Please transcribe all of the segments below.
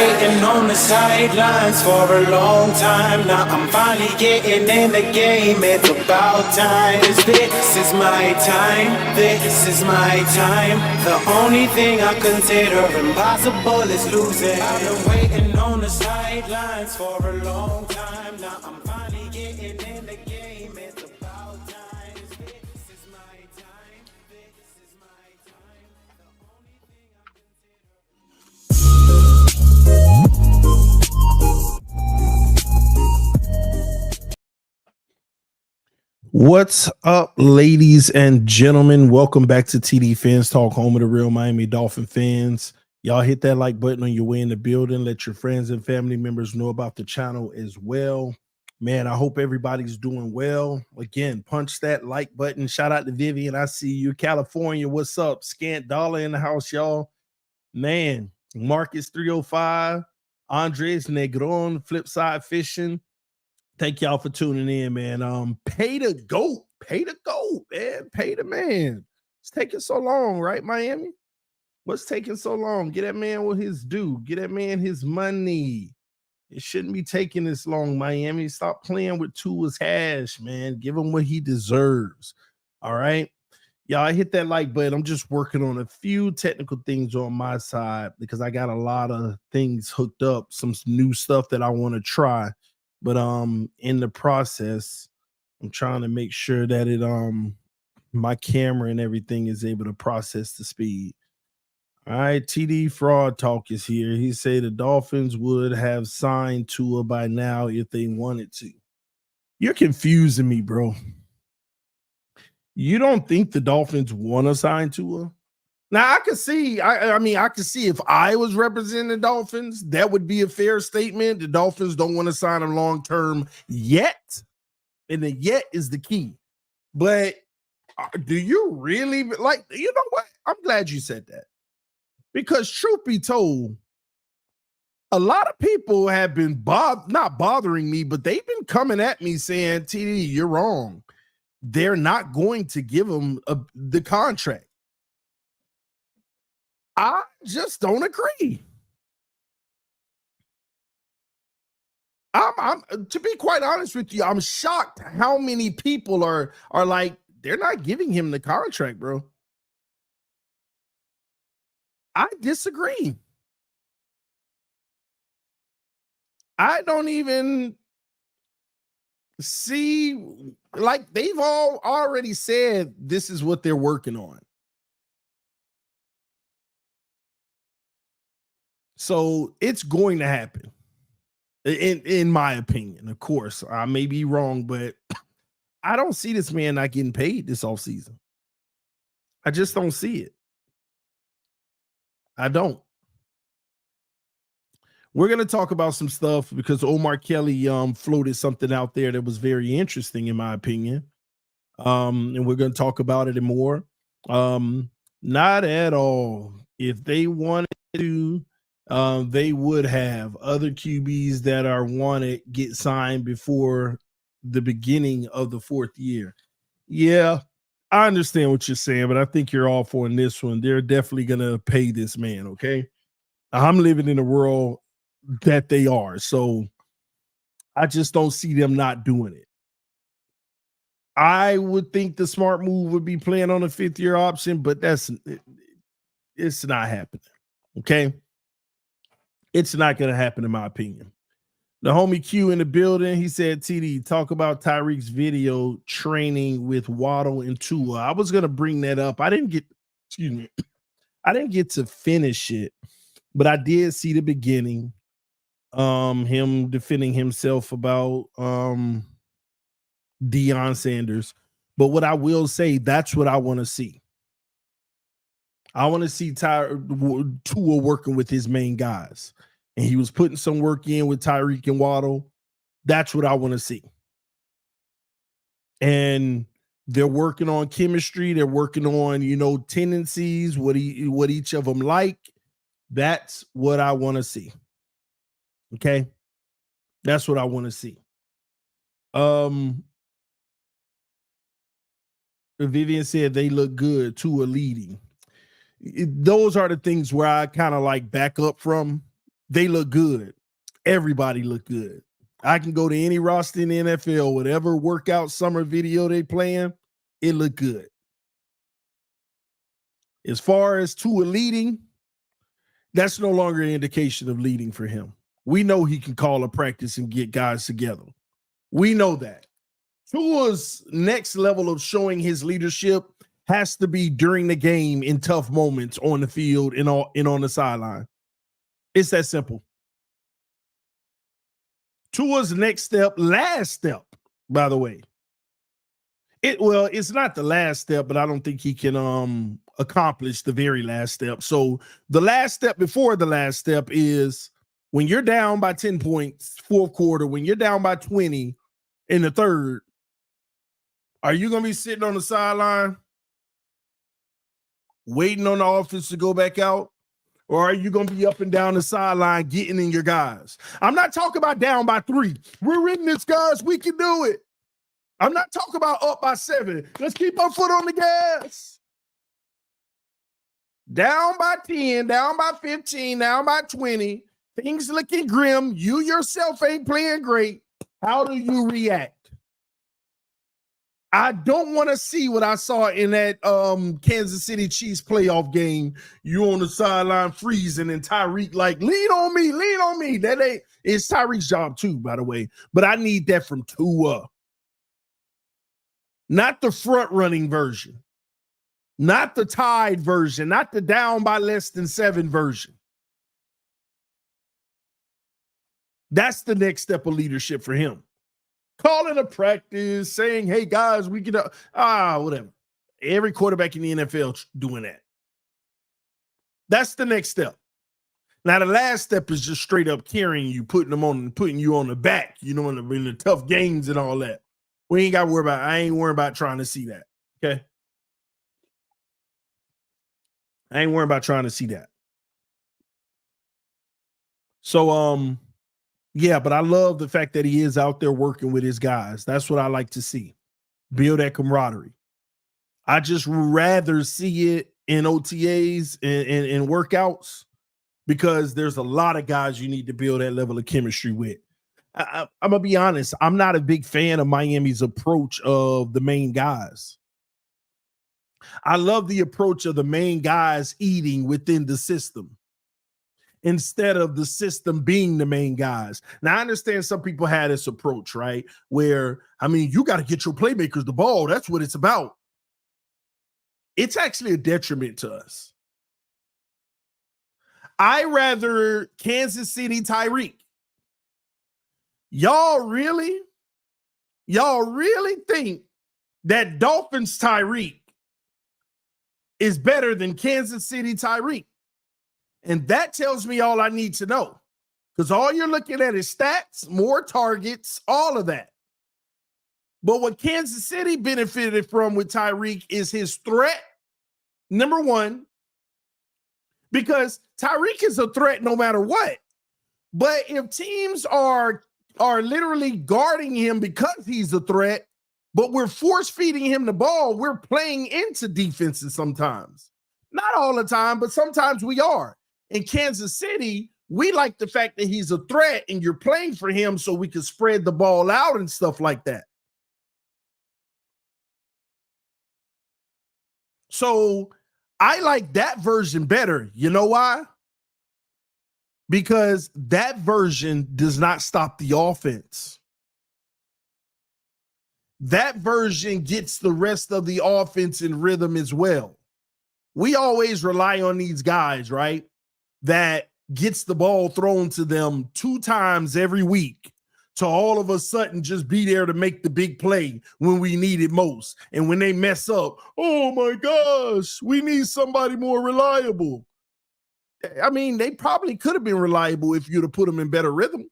waiting on the sidelines for a long time. Now I'm finally getting in the game. It's about time. 'Cause this is my time. This is my time. The only thing I consider impossible is losing. I've been waiting on the sidelines for a long time. Now I'm finally getting in the game. It's about time. 'Cause this is my time. This is my time. The only thing I What's up, ladies and gentlemen? Welcome back to TD Fans Talk, home of the real Miami Dolphin fans. Y'all hit that like button on your way in the building. Let your friends and family members know about the channel as well. Man, I hope everybody's doing well. Again, punch that like button. Shout out to Vivian. I see you. California, what's up? Scant Dollar in the house, y'all. Man, Marcus 305, Andres Negron, Flipside Fishing. Thank y'all for tuning in, man. Pay the GOAT, man. Pay the man. It's taking so long, right, Miami? What's taking so long? Get that man what his due. Get that man his money. It shouldn't be taking this long, Miami. Stop playing with Tua's cash, man. Give him what he deserves. All right. Y'all, I hit that like button. I'm just working on a few technical things on my side because I got a lot of things hooked up, some new stuff that I want to try. But in the process, I'm trying to make sure that it my camera and everything is able to process the speed. All right, TD Fraud Talk is here. He said the Dolphins would have signed Tua by now if they wanted to. You're confusing me, bro. You don't think the Dolphins want to sign Tua? Now I could see, I could see if I was representing the Dolphins, that would be a fair statement. The Dolphins don't want to sign him long term yet, and the yet is the key. But do you really like? You know what? I'm glad you said that because truth be told, a lot of people have been not bothering me, but they've been coming at me saying, "TD, you're wrong. They're not going to give him the contract." I just don't agree. I'm to be quite honest with you, I'm shocked how many people are like they're not giving him the contract, bro. I disagree. I don't even see, like, they've all already said this is what they're working on. So it's going to happen, in my opinion. Of course, I may be wrong, but I don't see this man not getting paid this offseason. I just don't see it. I don't. We're going to talk about some stuff because Omar Kelly floated something out there that was very interesting, in my opinion. And we're going to talk about it more. Not at all. If they wanted to, they would have other QBs that are wanted get signed before the beginning of the fourth year. Yeah, I understand what you're saying, but I think you're all for in this one. They're definitely going to pay this man, okay? I'm living in a world that they are, so I just don't see them not doing it. I would think the smart move would be playing on a fifth-year option, but it's not happening, okay? It's not going to happen, in my opinion. The homie Q in the building, he said, TD, talk about Tyreek's video training with Waddle and Tua. I was going to bring that up. I didn't get to finish it, but I did see the beginning. Him defending himself about Deion Sanders. But what I will say, that's what I want to see. I want to see Tua working with his main guys. And he was putting some work in with Tyreek and Waddle. That's what I want to see. And they're working on chemistry. They're working on, tendencies, what each of them like. That's what I want to see. Okay? That's what I want to see. Vivian said they look good. Tua leading. Those are the things where I kind of like back up from. they look good. Everybody look good. I can go to any roster in the NFL, whatever workout summer video they playing, it look good. As far as Tua leading, that's no longer an indication of leading for him. We know he can call a practice and get guys together. We know that. Tua's next level of showing his leadership has to be during the game in tough moments on the field and on the sideline. It's that simple. Tua's next step, last step, by the way. It's not the last step, but I don't think he can accomplish the very last step. So the last step before the last step is when you're down by 10 points, fourth quarter, when you're down by 20 in the third, are you going to be sitting on the sideline waiting on the offense to go back out? Or are you going to be up and down the sideline getting in your guys? I'm not talking about down by 3. We're in this, guys. We can do it. I'm not talking about up by 7. Let's keep our foot on the gas. Down by 10, down by 15, down by 20. Things looking grim. You yourself ain't playing great. How do you react? I don't want to see what I saw in that Kansas City Chiefs playoff game. You on the sideline freezing and Tyreek like, lean on me, lean on me. It's Tyreek's job too, by the way. But I need that from Tua. Not the front running version. Not the tied version. Not the down by less than 7 version. That's the next step of leadership for him. Calling a practice, saying, hey, guys, we can, whatever. Every quarterback in the NFL doing that. That's the next step. Now, the last step is just straight up carrying you, putting you on the back, in the tough games and all that. We ain't got to worry about, I ain't worried about trying to see that. Okay. I ain't worried about trying to see that. So, yeah, but I love the fact that he is out there working with his guys. That's what I like to see. Build that camaraderie. I just rather see it in OTAs and workouts because there's a lot of guys you need to build that level of chemistry with. I'm going to be honest. I'm not a big fan of Miami's approach of the main guys. I love the approach of the main guys eating within the system, instead of the system being the main guys. Now, I understand some people had this approach, right? Where, you got to get your playmakers the ball. That's what it's about. It's actually a detriment to us. I rather Kansas City Tyreek. Y'all really think that Dolphins Tyreek is better than Kansas City Tyreek? And that tells me all I need to know. Because all you're looking at is stats, more targets, all of that. But what Kansas City benefited from with Tyreek is his threat, number one, because Tyreek is a threat no matter what. But if teams are literally guarding him because he's a threat, but we're force-feeding him the ball, we're playing into defenses sometimes. Not all the time, but sometimes we are. In Kansas City, we like the fact that he's a threat and you're playing for him so we can spread the ball out and stuff like that. So I like that version better. You know why? Because that version does not stop the offense. That version gets the rest of the offense in rhythm as well. We always rely on these guys, right? That gets the ball thrown to them 2 times every week to all of a sudden just be there to make the big play when we need it most. And when they mess up, oh my gosh, we need somebody more reliable. They probably could have been reliable if you'd have put them in better rhythm.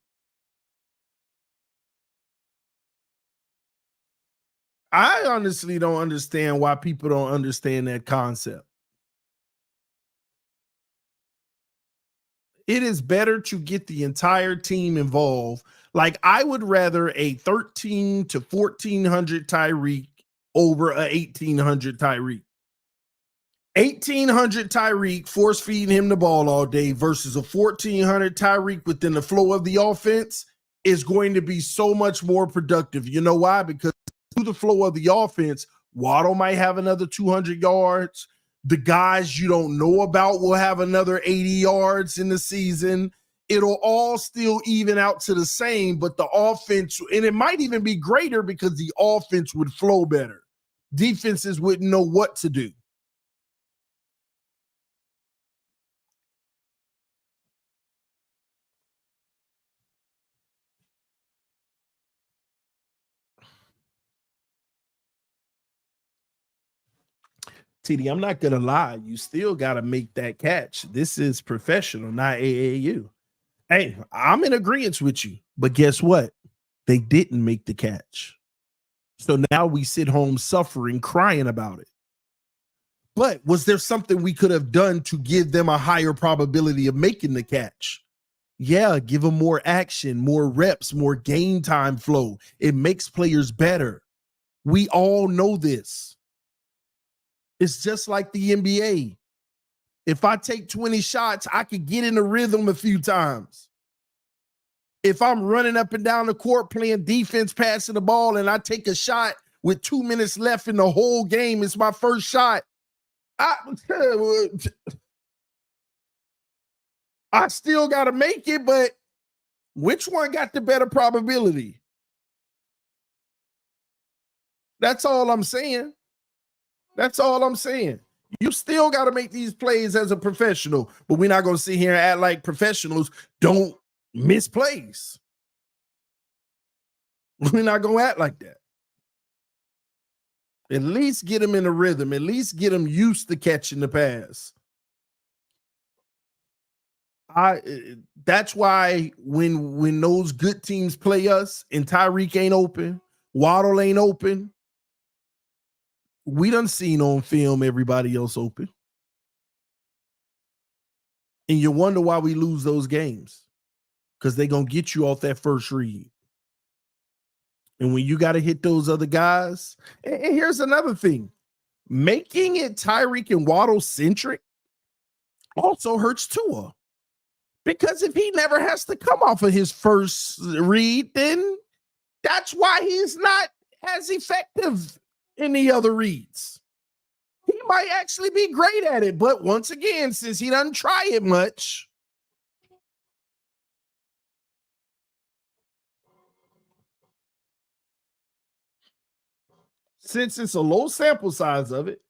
I honestly don't understand why people don't understand that concept. It is better to get the entire team involved. Like, I would rather a 13 to 1400 Tyreek over a 1800 Tyreek. 1,800 Tyreek force feeding him the ball all day versus a 1,400 Tyreek within the flow of the offense is going to be so much more productive. You know why? Because through the flow of the offense, Waddle might have another 200 yards. The guys you don't know about will have another 80 yards in the season. It'll all still even out to the same, but the offense, and it might even be greater because the offense would flow better. Defenses wouldn't know what to do. TD, I'm not going to lie. You still got to make that catch. This is professional, not AAU. Hey, I'm in agreement with you. But guess what? They didn't make the catch. So now we sit home suffering, crying about it. But was there something we could have done to give them a higher probability of making the catch? Yeah, give them more action, more reps, more game time flow. It makes players better. We all know this. It's just like the NBA. If I take 20 shots, I could get in the rhythm a few times. If I'm running up and down the court playing defense, passing the ball, and I take a shot with 2 minutes left in the whole game, it's my first shot. I still got to make it, but which one got the better probability? That's all I'm saying. That's all I'm saying. You still got to make these plays as a professional, but we're not going to sit here and act like professionals don't miss plays. We're not going to act like that. At least get them in a rhythm. At least get them used to catching the pass. That's why when those good teams play us and Tyreek ain't open, Waddle ain't open, we done seen on film everybody else open. And you wonder why we lose those games. Because they're going to get you off that first read. And when you got to hit those other guys, and here's another thing. Making it Tyreek and Waddle centric also hurts Tua. Because if he never has to come off of his first read, then that's why he's not as effective in the other reads. He might actually be great at it, but once again, since he doesn't try it much, since it's a low sample size of it,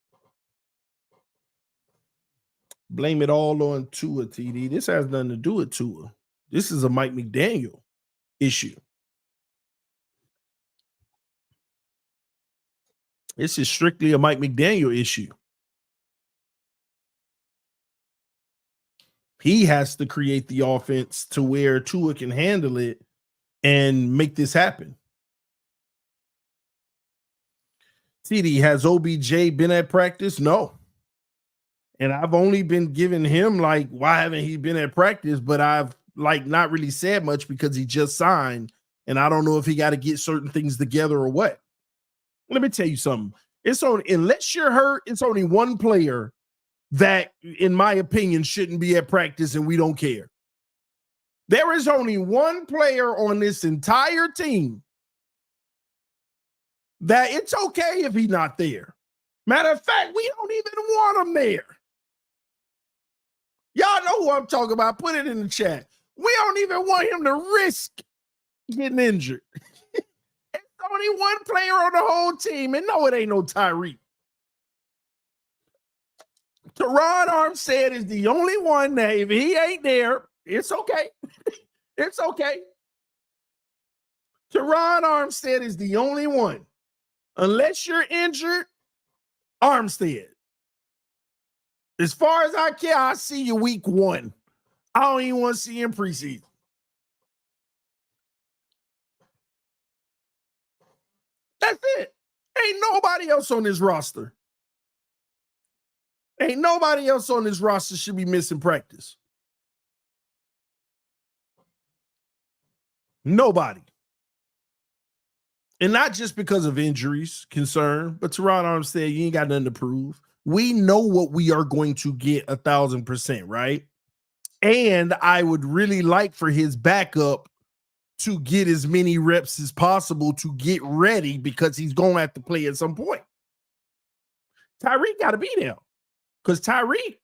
blame it all on Tua, TD. This has nothing to do with Tua. This is a Mike McDaniel issue. This is strictly a Mike McDaniel issue. He has to create the offense to where Tua can handle it and make this happen. TD, has OBJ been at practice? No. And I've only been giving him like, why haven't he been at practice? But I've like not really said much because he just signed. And I don't know if he got to get certain things together or what. Let me tell you something. It's on, unless you're hurt, it's only one player that, in my opinion, shouldn't be at practice, and we don't care. There is only one player on this entire team that it's okay if he's not there. Matter of fact, we don't even want him there. Y'all know who I'm talking about. Put it in the chat. We don't even want him to risk getting injured. It's only one player on the whole team, and no, it ain't no Tyreek. Teron Armstead is the only one that if he ain't there, it's okay. It's okay. Teron Armstead is the only one. Unless you're injured, Armstead. As far as I care, I see you week 1. I don't even want to see him preseason. That's it. Ain't nobody else on this roster. Ain't nobody else on this roster should be missing practice. Nobody. And not just because of injuries, concern, but Teron Armstead, you ain't got nothing to prove. we know what we are going to get 1,000%, right? And I would really like for his backup to get as many reps as possible to get ready because he's going to have to play at some point. Tyreek got to be there because Tyreek,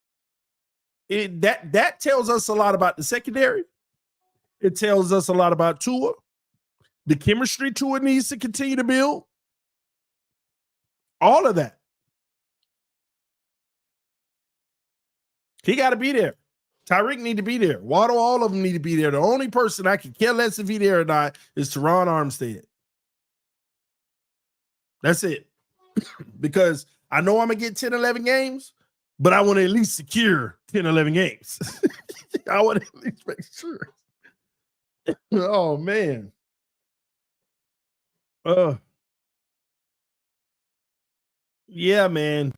that tells us a lot about the secondary. It tells us a lot about Tua. The chemistry Tua needs to continue to build. All of that. He got to be there. Tyreek need to be there. Waddle, all of them need to be there. The only person I can care less if he there or not is Teron Armstead. That's it. Because I know I'm going to get 10, 11 games, but I want to at least secure 10, 11 games. I want to at least make sure. Oh, man. Yeah, man.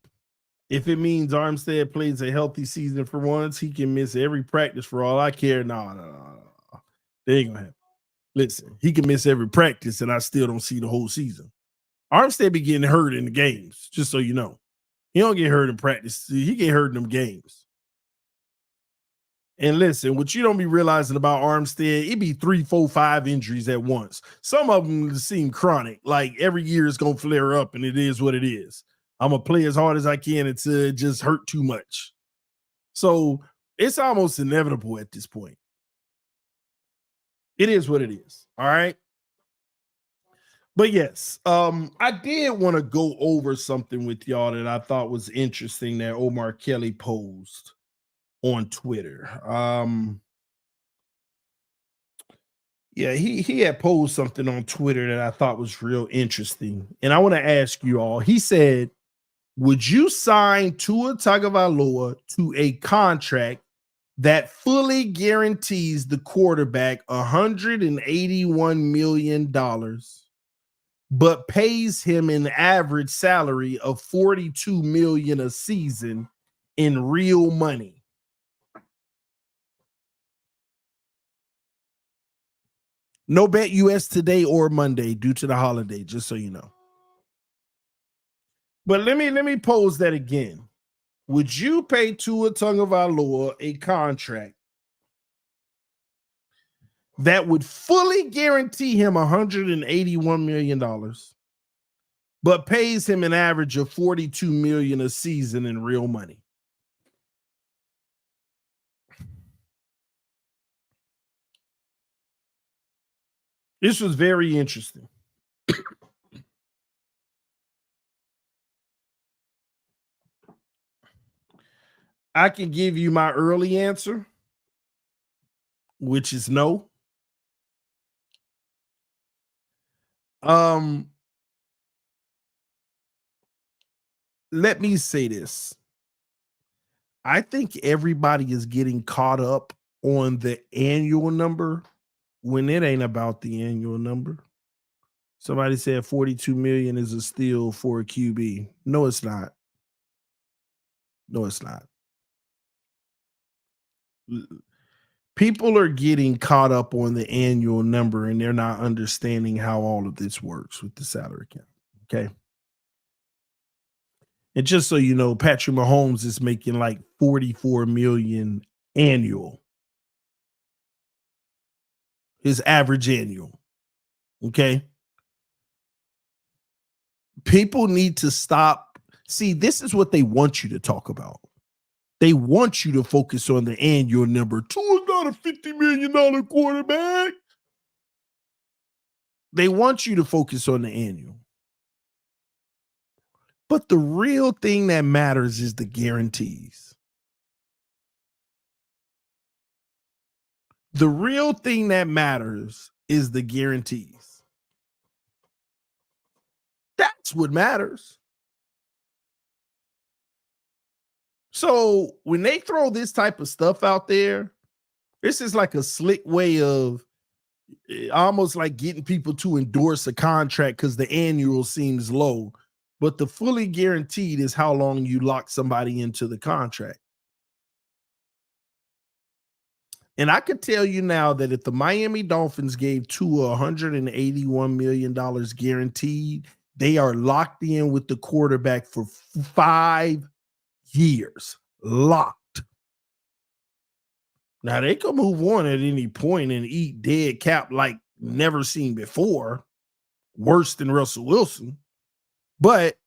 If it means Armstead plays a healthy season for once, he can miss every practice for all I care. No. They ain't gonna happen. Listen, he can miss every practice, and I still don't see the whole season. Armstead be getting hurt in the games, just so you know. He don't get hurt in practice. He get hurt in them games. And listen, what you don't be realizing about Armstead, it be 3, 4, 5 injuries at once. Some of them seem chronic, like every year it's gonna flare up, and it is what it is. I'm going to play as hard as I can until it just hurt too much. So it's almost inevitable at this point. It is what it is. All right. But yes, I did want to go over something with y'all that I thought was interesting that Omar Kelly posed on Twitter. Yeah, he had posed something on Twitter that I thought was real interesting. And I want to ask you all, he said, would you sign Tua Tagovailoa to a contract that fully guarantees the quarterback $181 million, but pays him an average salary of $42 million a season in real money? No BetUS today or Monday due to the holiday, just so you know. But let me pose that again. Would you pay Tua Tagovailoa a contract that would fully guarantee him $181 million, but pays him an average of $42 million a season in real money? This was very interesting. I can give you my early answer, which is no. Let me say this. I think everybody is getting caught up on the annual number when it ain't about the annual number. Somebody said 42 million is a steal for a QB. No, it's not. No, it's not. People are getting caught up on the annual number and they're not understanding how all of this works with the salary cap. Okay. And just so you know, Patrick Mahomes is making like 44 million annual. His average annual. Okay. People need to stop. See, this is what they want you to talk about. They want you to focus on the annual number. Tua's not a $50 million quarterback. They want you to focus on the annual. But the real thing that matters is the guarantees. The real thing that matters is the guarantees. That's what matters. So when they throw this type of stuff out there, this is like a slick way of almost like getting people to endorse a contract because the annual seems low, but the fully guaranteed is how long you lock somebody into the contract. And I could tell you now that if the Miami Dolphins gave Tua $181 million guaranteed, they are locked in with the quarterback for 5 years. Locked. Now, they could move on at any point and eat dead cap like never seen before. Worse than Russell Wilson. But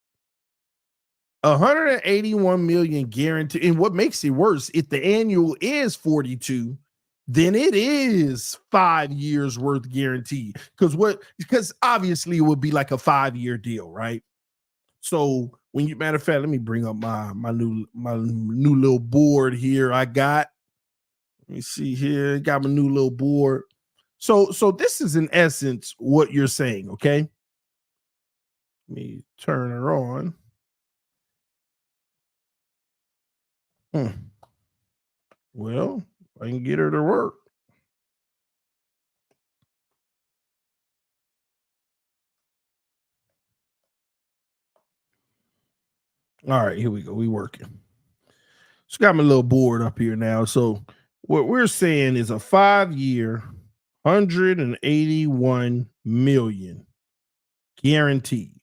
181 million guaranteed. And what makes it worse, if the annual is 42, then it is 5 years worth guaranteed. Because obviously it would be like a 5-year deal, right? So matter of fact, let me bring up my new little board here. Let me see here. Got my new little board. So this is in essence what you're saying, okay? Let me turn her on. Well, I can get her to work. All right, here we go. We working. So got my little board up here now. So what we're saying is a 5-year, 181 million guaranteed.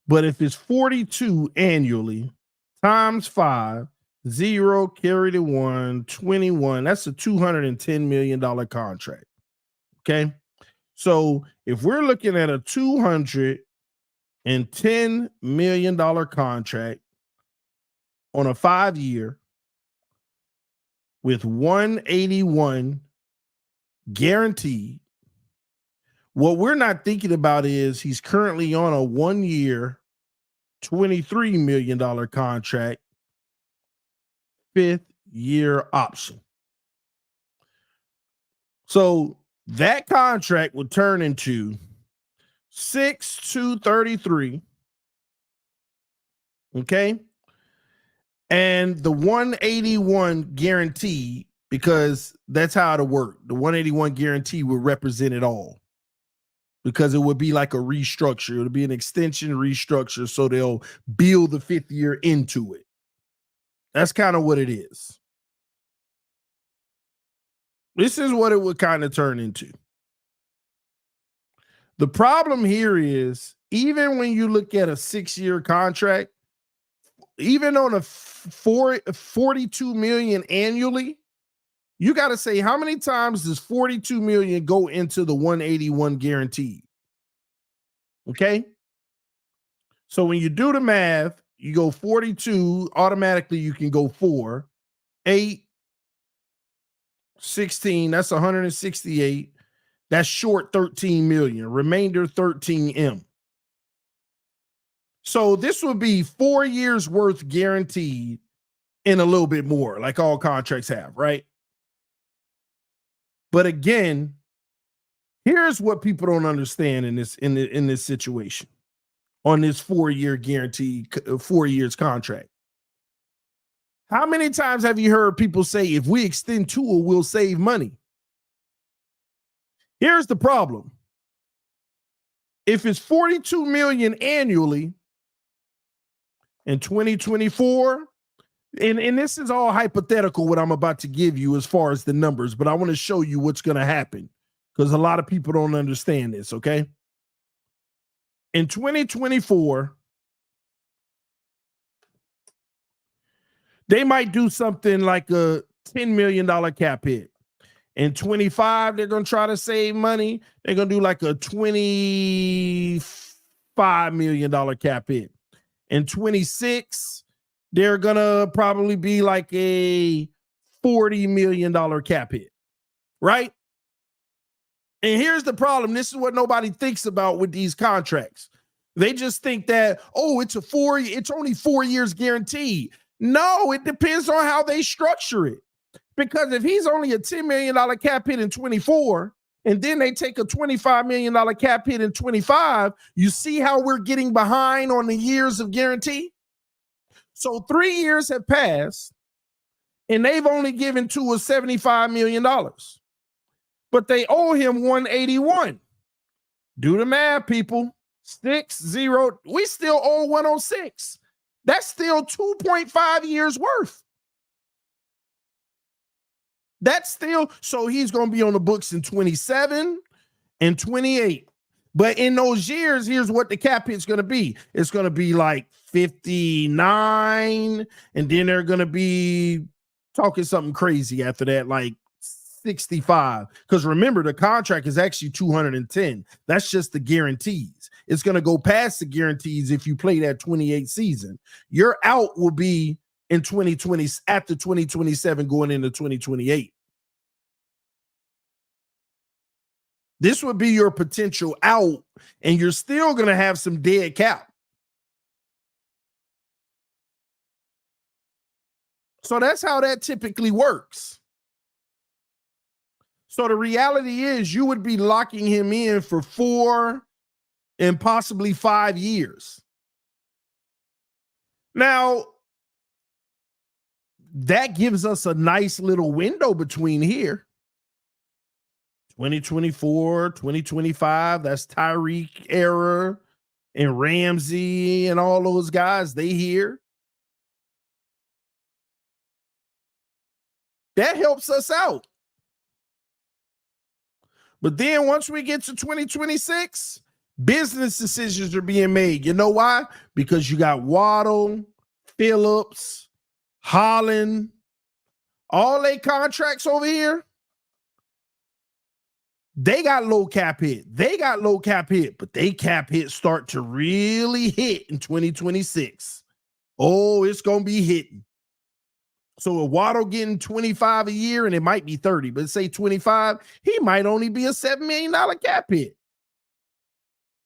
But if it's 42 annually times 5, 0 carry the 1, 21, that's a $210 million contract. Okay. So if we're looking at a $210 million contract on a 5-year with 181 guaranteed, what we're not thinking about is he's currently on a 1-year, $23 million contract, 5th-year option. So that contract would turn into 6/2/33. Okay. And the 181 guarantee, because that's how it'll work. The 181 guarantee will represent it all. Because it would be like a restructure. It'll be an extension restructure. So they'll build the 5th year into it. That's kind of what it is. This is what it would kind of turn into. The problem here is, even when you look at a 6-year contract, even on a 42 million annually, you got to say, how many times does 42 million go into the 181 guaranteed? Okay. So when you do the math, you go 42, automatically you can go 4, 8, 16, that's 168. That's short 13 million, remainder 13M. So this would be 4 years worth guaranteed and a little bit more, like all contracts have, right? But again, here's what people don't understand in this situation on this 4-year guarantee, 4 years contract. How many times have you heard people say, if we extend Tua, we'll save money? Here's the problem. If it's 42 million annually in 2024, and this is all hypothetical, what I'm about to give you as far as the numbers, but I want to show you what's going to happen because a lot of people don't understand this, okay? In 2024, they might do something like a $10 million cap hit. In 25, they're going to try to save money. They're going to do like a $25 million cap hit. In 26, they're going to probably be like a $40 million cap hit, right? And here's the problem. This is what nobody thinks about with these contracts. They just think that, oh, it's only 4 years guaranteed. No, it depends on how they structure it. Because if he's only a $10 million cap hit in 24, and then they take a $25 million cap hit in 25, you see how we're getting behind on the years of guarantee? So 3 years have passed, and they've only given Tua $75 million. But they owe him 181. Do the math, people. 6-0. We still owe 106. That's still 2.5 years worth. That's still, so he's going to be on the books in 27 and 28. But in those years, here's what the cap hit's going to be. It's going to be like 59, and then they're going to be talking something crazy after that, like 65. Because remember, the contract is actually 210. That's just the guarantees. It's going to go past the guarantees if you play that 28 season. Your out will be in 2020, after 2027, going into 2028. This would be your potential out, and you're still going to have some dead cap. So that's how that typically works. So the reality is you would be locking him in for 4 and possibly 5 years. Now, that gives us a nice little window between here. 2024, 2025, that's Tyreek era and Ramsey and all those guys, they here. That helps us out. But then once we get to 2026, business decisions are being made. You know why? Because you got Waddle, Phillips, Holland, all their contracts over here. They got low cap hit. But they cap hit start to really hit in 2026. Oh, it's going to be hitting. So if Waddle getting 25 a year, and it might be 30, but say 25, he might only be a $7 million cap hit.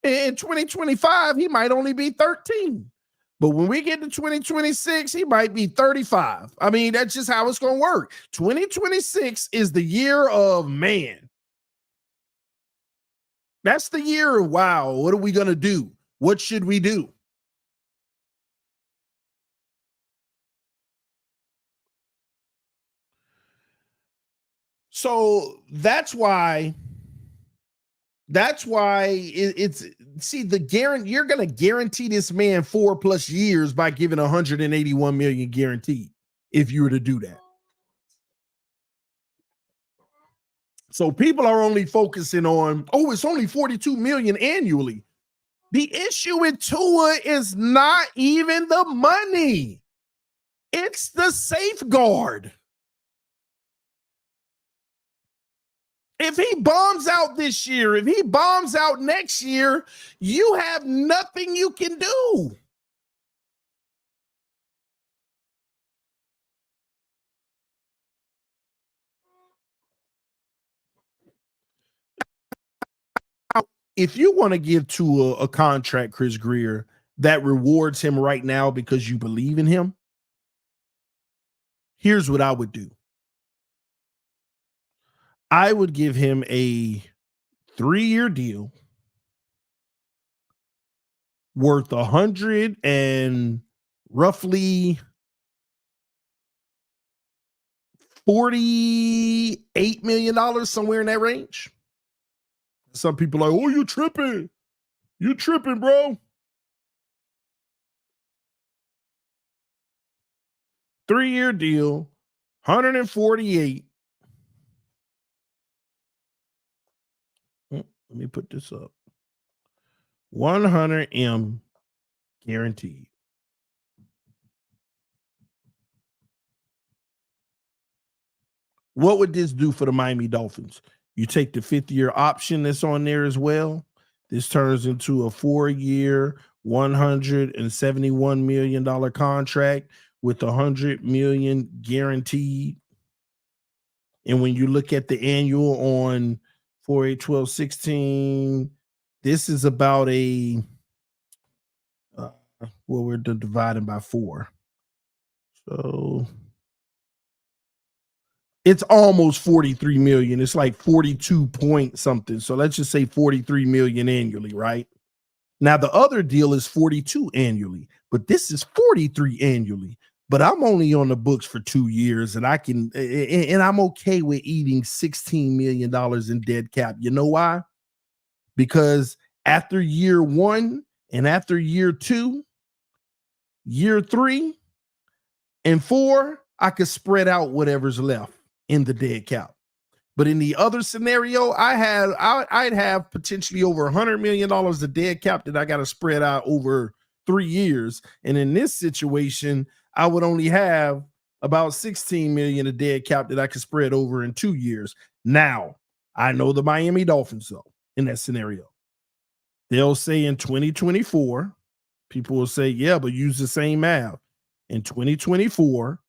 In 2025, he might only be 13. But when we get to 2026, he might be 35. I mean, that's just how it's going to work. 2026 is the year of man. That's the year of wow. What are we going to do? What should we do? So that's why it's see the guarantee. You're going to guarantee this man 4+ years by giving 181 million guaranteed if you were to do that. So people are only focusing on, oh, it's only 42 million annually. The issue with Tua is not even the money. It's the safeguard. If he bombs out this year, if he bombs out next year, you have nothing you can do. If you want to give Tua a contract, Chris Greer, that rewards him right now because you believe in him, here's what I would do. I would give him a 3-year deal worth 100 and roughly $48 million, somewhere in that range. Some people are like, oh, you tripping. You tripping, bro. 3-year deal, 148. Let me put this up. 100 M guaranteed. What would this do for the Miami Dolphins? You take the 5th-year option that's on there as well. This turns into a 4-year, $171 million contract with $100 million guaranteed. And when you look at the annual on 4, 8, 12, 16, this is about a, well, we're dividing by 4. So it's almost 43 million. It's like 42 point something. So let's just say 43 million annually, right? Now the other deal is 42 annually, but this is 43 annually. But I'm only on the books for 2 years, and and I'm okay with eating $16 million in dead cap. You know why? Because after year 1 and after year 2, year 3 and 4, I could spread out whatever's left in the dead cap. But in the other scenario, I'd have potentially over $100 million of dead cap that I got to spread out over 3 years. And in this situation, I would only have about 16 million of dead cap that I could spread over in 2 years. Now, I know the Miami Dolphins, though, in that scenario. They'll say in 2024, people will say, yeah, but use the same math. In 2024,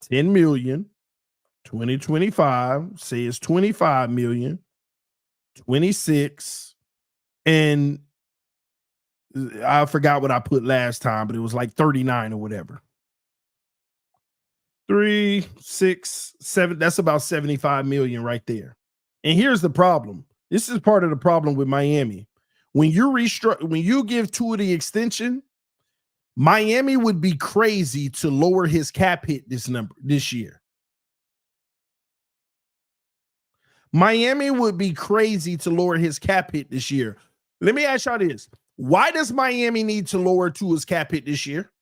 10 million. 2025, say it's 25 million, 26, and I forgot what I put last time, but it was like 39 or whatever. 3, 6, 7, that's about 75 million right there. And here's the problem. This is part of the problem with Miami. When you give Tua the extension, Miami would be crazy to lower his cap hit this year. Miami would be crazy to lower his cap hit this year. Let me ask y'all this. Why does Miami need to lower Tua's cap hit this year?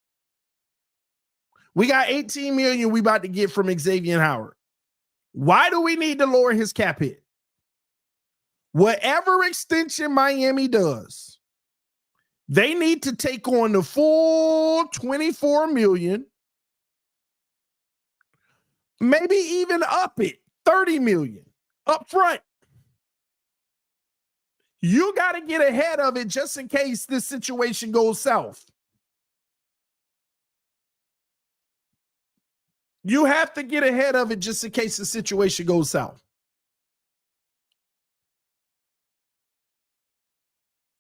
We got 18 million we about to get from Xavier Howard. Why do we need to lower his cap hit? Whatever extension Miami does, they need to take on the full 24 million, maybe even up it, 30 million. Up front. You got to get ahead of it just in case this situation goes south. You have to get ahead of it just in case the situation goes south.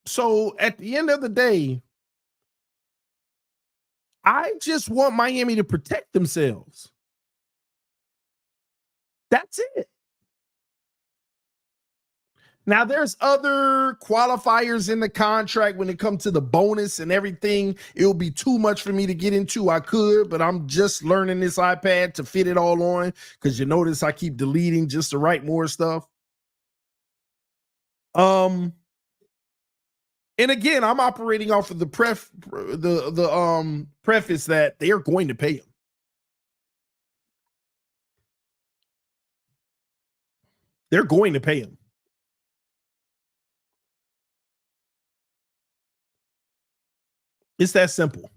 So at the end of the day, I just want Miami to protect themselves. That's it. Now, there's other qualifiers in the contract when it comes to the bonus and everything. It'll be too much for me to get into. I could, but I'm just learning this iPad to fit it all on because you notice I keep deleting just to write more stuff. And again, I'm operating off of the preface that they are going to pay him. They're going to pay him. It's that simple.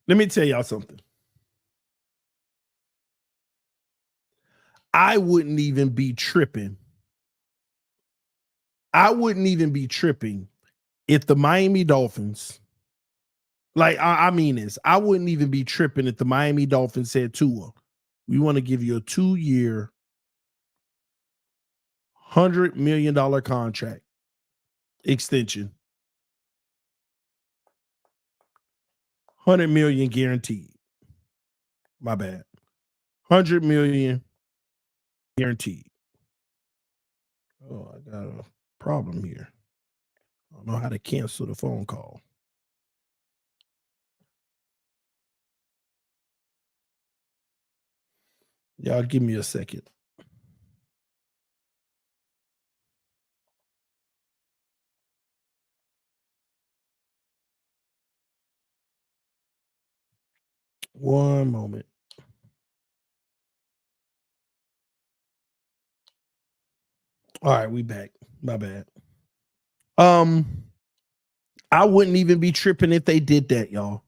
Let me tell y'all something. I wouldn't even be tripping. I wouldn't even be tripping if the Miami Dolphins, I mean this, I wouldn't even be tripping if the Miami Dolphins said, Tua, we want to give you a 2-year, $100 million contract extension. 100 million guaranteed. My bad. 100 million guaranteed. Oh, I got a problem here. I don't know how to cancel the phone call. Y'all give me a second. One moment. All right, we back. My bad. I wouldn't even be tripping if they did that, y'all.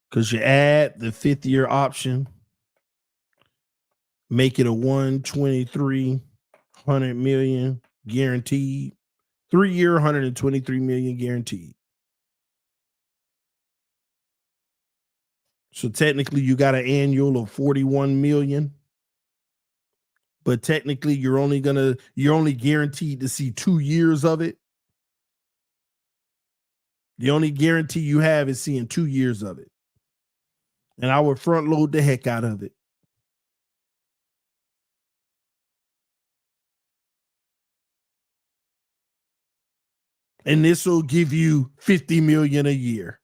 Because you add the 5th-year option, make it a 123, 100 million guaranteed. 3-year, 123 million guaranteed. So technically you got an annual of 41 million. But technically you're only guaranteed to see 2 years of it. The only guarantee you have is seeing 2 years of it. And I would front load the heck out of it. And this will give you 50 million a year.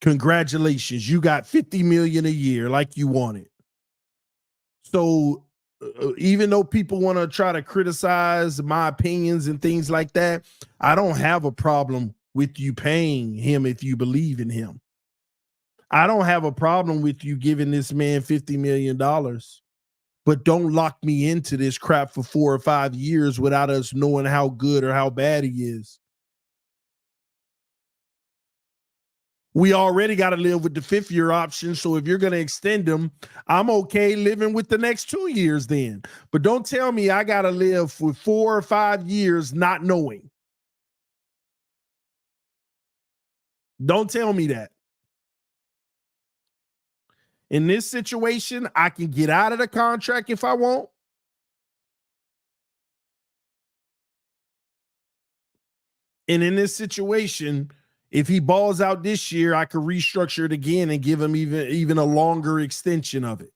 Congratulations, you got 50 million a year like you wanted. So even though people want to try to criticize my opinions and things like that, I don't have a problem with you paying him if you believe in him. I don't have a problem with you giving this man $50 million, but don't lock me into this crap for 4 or 5 years without us knowing how good or how bad he is. We already got to live with the 5th-year option. So if you're going to extend them, I'm okay living with the next 2 years then. But don't tell me I got to live for 4 or 5 years not knowing. Don't tell me that. In this situation, I can get out of the contract if I want. And in this situation, if he balls out this year, I could restructure it again and give him even a longer extension of it.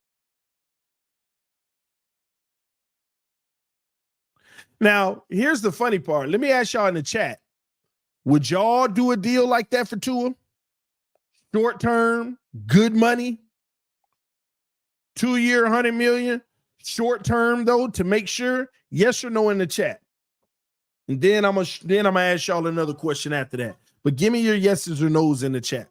Now, here's the funny part. Let me ask y'all in the chat. Would y'all do a deal like that for Tua? Short term, good money, 2-year, $100 million. Short term, though, to make sure. Yes or no in the chat. And then I'm gonna ask y'all another question after that. But give me your yeses or nos in the chat.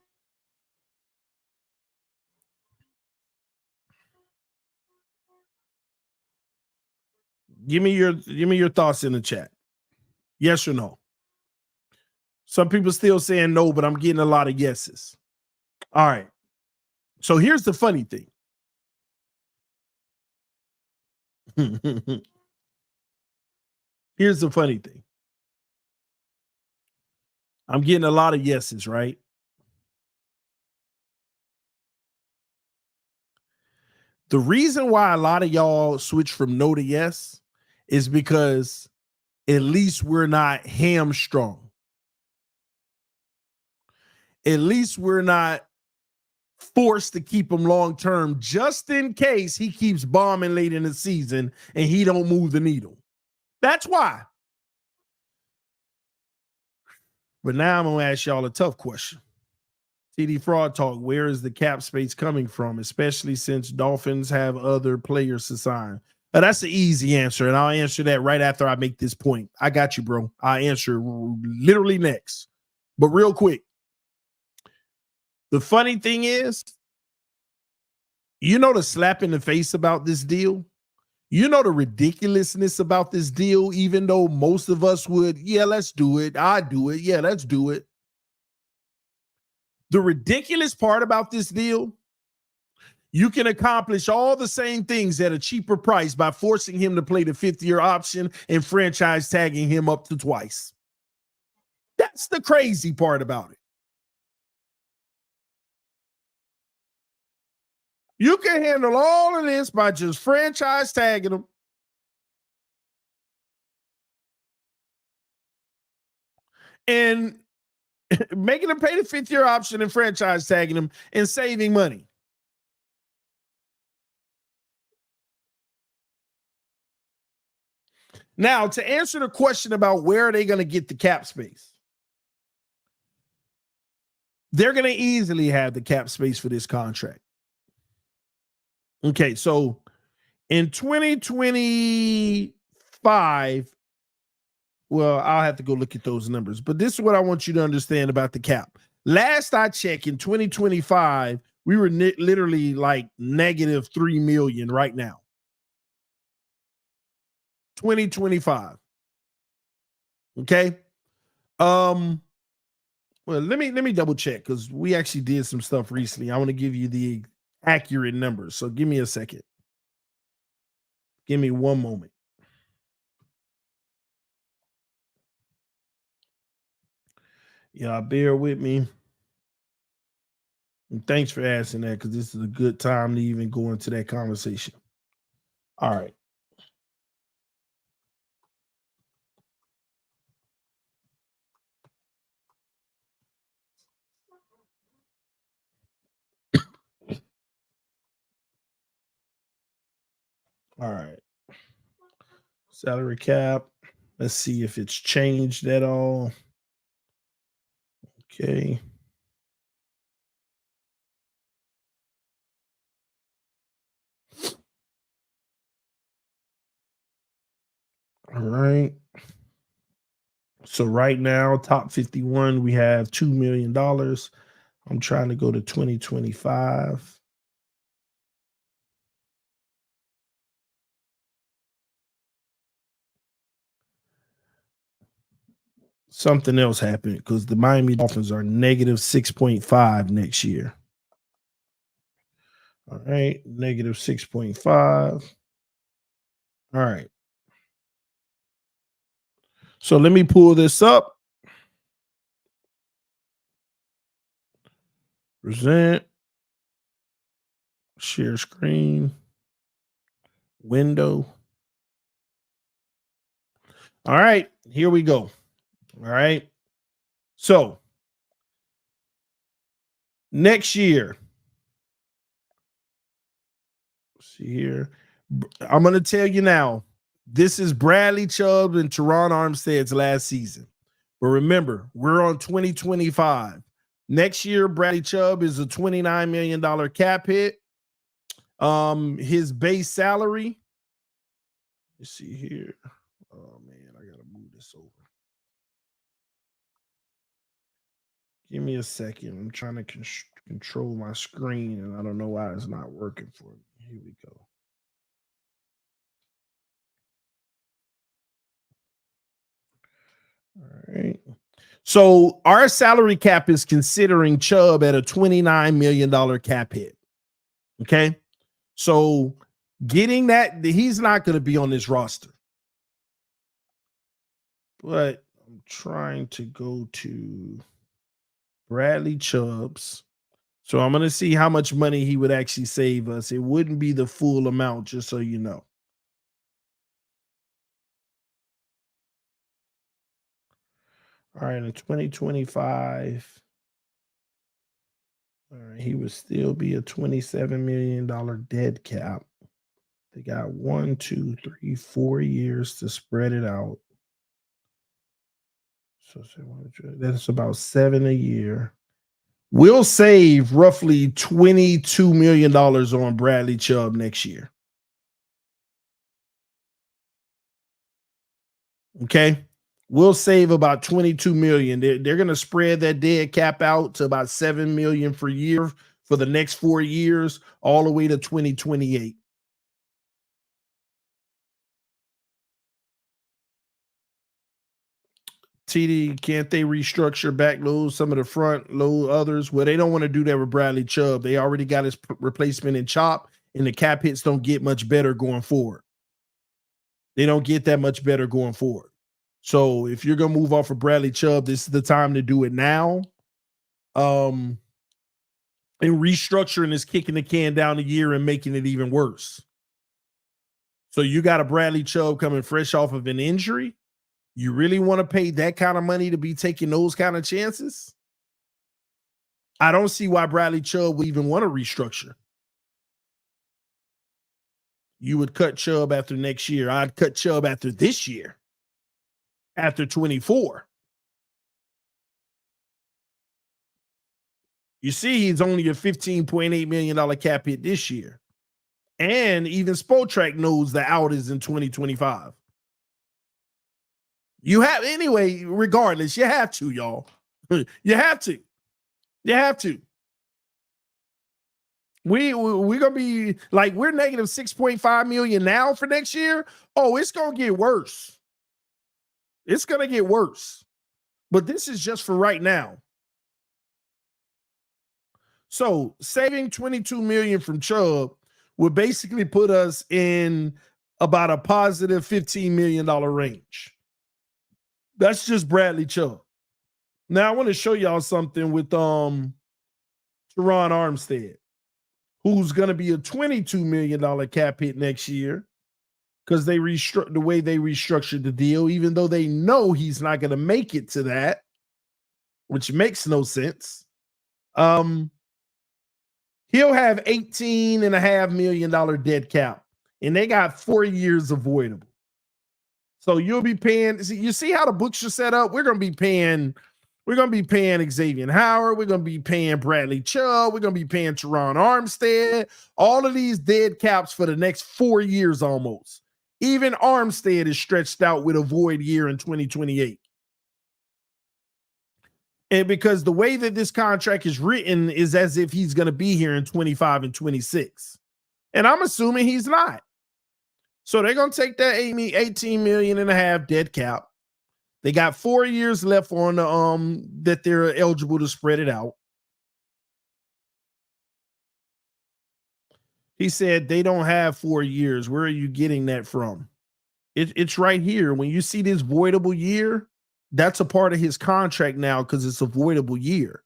Give me your thoughts in the chat. Yes or no? Some people still saying no, but I'm getting a lot of yeses. All right. So here's the funny thing. Here's the funny thing. I'm getting a lot of yeses, right? The reason why a lot of y'all switch from no to yes is because at least we're not hamstrung. At least we're not forced to keep him long term just in case he keeps bombing late in the season and he don't move the needle. That's why. But now I'm going to ask y'all a tough question. TD Fraud Talk, where is the cap space coming from, especially since Dolphins have other players to sign? That's the easy answer, and I'll answer that right after I make this point. I got you, bro. I'll answer literally next. But real quick, the funny thing is, you know the slap in the face about this deal? You know the ridiculousness about this deal, even though most of us would, yeah, let's do it. I'd do it. Yeah, let's do it. The ridiculous part about this deal, you can accomplish all the same things at a cheaper price by forcing him to play the 5th-year option and franchise tagging him up to twice. That's the crazy part about it. You can handle all of this by just franchise tagging him. And making him pay the 5th-year option and franchise tagging him and saving money. Now, to answer the question about where are they going to get the cap space, they're going to easily have the cap space for this contract. Okay, so in 2025, well, I'll have to go look at those numbers, but this is what I want you to understand about the cap. Last I checked, in 2025, we were literally like negative $3 million right now. 2025. Okay. Well, let me double check because we actually did some stuff recently. I want to give you the accurate numbers. So give me a second. Give me one moment. Yeah, bear with me. And thanks for asking that, because this is a good time to even go into that conversation. All right. All right. Salary cap. Let's see if it's changed at all. Okay. All right. So right now, top 51, we have $2 million. I'm trying to go to 2025. Something else happened because the Miami Dolphins are negative 6.5 next year. All right, negative 6.5. All right. So let me pull this up. Present. Share screen. Window. All right, here we go. All right. So next year, see here. I'm going to tell you now, this is Bradley Chubb and Teron Armstead's last season. But remember, we're on 2025. Next year, Bradley Chubb is a $29 million cap hit. His base salary, let's see here. Oh, man, I got to move this over. Give me a second. I'm trying to control my screen, and I don't know why it's not working for me. Here we go. All right. So our salary cap is considering Chubb at a $29 million cap hit. Okay. So getting that, he's not going to be on this roster. But I'm trying to go to Bradley Chubb's. So I'm going to see how much money he would actually save us. It wouldn't be the full amount, just so you know. All right, in 2025, all right, he would still be a $27 million dead cap. They got 1, 2, 3, 4 years to spread it out. So that's about 7 a year. We'll save roughly $22 million on Bradley Chubb next year. Okay. We'll save about 22 million. They're going to spread that dead cap out to about 7 million per year for the next 4 years, all the way to 2028. TD, can't they restructure back load some of the front load others? Well, they don't want to do that with Bradley Chubb. They already got his replacement in Chop, and the cap hits don't get much better going forward. They don't get that much better going forward. So if you're going to move off of Bradley Chubb, this is the time to do it now. And restructuring is kicking the can down a year and making it even worse. So you got a Bradley Chubb coming fresh off of an injury. You really want to pay that kind of money to be taking those kind of chances? I don't see why Bradley Chubb would even want to restructure. You would cut Chubb after next year. I'd cut Chubb after this year. After 24. You see, he's only a $15.8 million cap hit this year. And even Spotrac knows the out is in 2025. You have, anyway, regardless, you have to, y'all. You have to. You have to. We're gonna be like, we're negative 6.5 million now for next year. Oh, it's gonna get worse. It's gonna get worse. But this is just for right now. So saving 22 million from Chubb would basically put us in about a positive $15 million range. That's just Bradley Chubb. Now I want to show y'all something with Teron Armstead, who's going to be a $22 million cap hit next year because they the way they restructured the deal, even though they know he's not going to make it to that, which makes no sense. He'll have $18.5 million dead cap, and they got 4 years avoidable. So you'll be paying. You see how the books are set up? We're going to be paying Xavier Howard. We're going to be paying Bradley Chubb. We're going to be paying Teron Armstead. All of these dead caps for the next 4 years almost. Even Armstead is stretched out with a void year in 2028. And because the way that this contract is written is as if he's going to be here in 25 and 26. And I'm assuming he's not. So they're going to take that 18 million and a half dead cap. They got 4 years left on the that they're eligible to spread it out. He said they don't have 4 years. Where are you getting that from? It's right here. When you see this voidable year, that's a part of his contract now because it's a voidable year.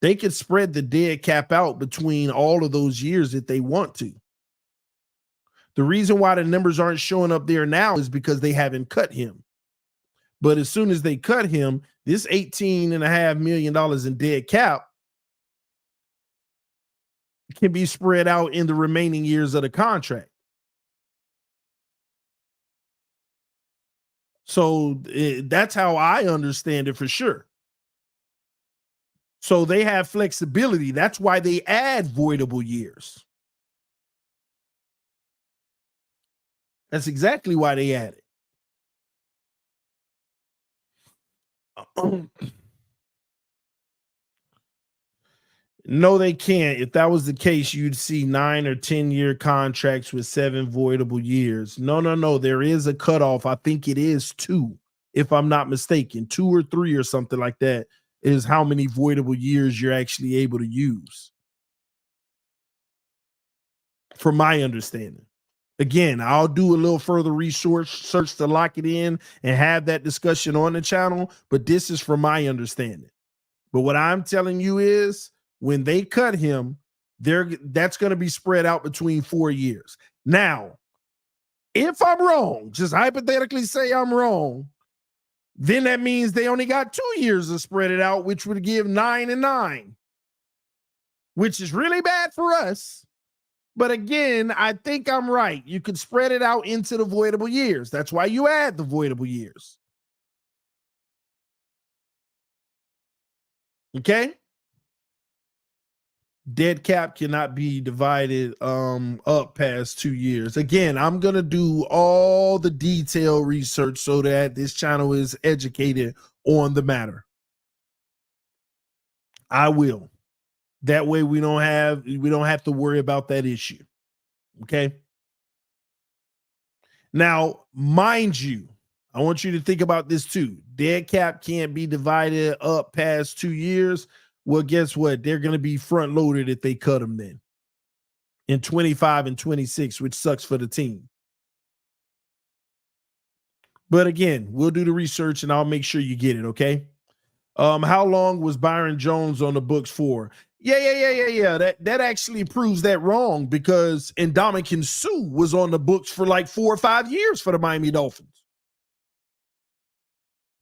They could spread the dead cap out between all of those years if they want to. The reason why the numbers aren't showing up there now is because they haven't cut him. But as soon as they cut him, this $18.5 million in dead cap can be spread out in the remaining years of the contract. So that's how I understand it for sure. So they have flexibility. That's why they add voidable years. That's exactly why they add it. No, they can't. If that was the case, you'd see 9 or 10-year contracts with 7 voidable years. No. There is a cutoff. I think it is 2, if I'm not mistaken. 2 or 3 or something like that is how many voidable years you're actually able to use. From my understanding. Again, I'll do a little further research to lock it in and have that discussion on the channel, but this is from my understanding. But what I'm telling you is when they cut him, that's going to be spread out between 4 years. Now, if I'm wrong, just hypothetically say I'm wrong, then that means they only got 2 years to spread it out, which would give 9 and 9, which is really bad for us. But again, I think I'm right. You could spread it out into the voidable years. That's why you add the voidable years. Okay? Dead cap cannot be divided up past 2 years. Again, I'm going to do all the detailed research so that this channel is educated on the matter. I will. That way we don't have to worry about that issue. Okay? Now, mind you, I want you to think about this too. Dead cap can't be divided up past 2 years. Well, guess what? They're going to be front loaded if they cut them then in 25 and 26, which sucks for the team. But again, we'll do the research and I'll make sure you get it. Okay. How long was Byron Jones on the books for? Yeah. That actually proves that wrong because Ndamukong Suh was on the books for like 4 or 5 years for the Miami Dolphins.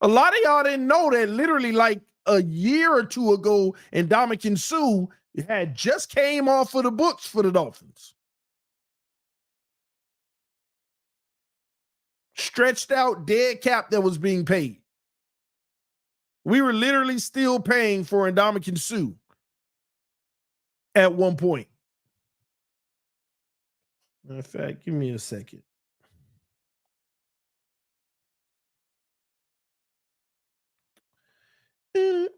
A lot of y'all didn't know that literally like a year or two ago, Ndamukong Suh had just came off of the books for the Dolphins. Stretched out dead cap that was being paid. We were literally still paying for Ndamukong Suh at one point. Matter of fact, give me a second. All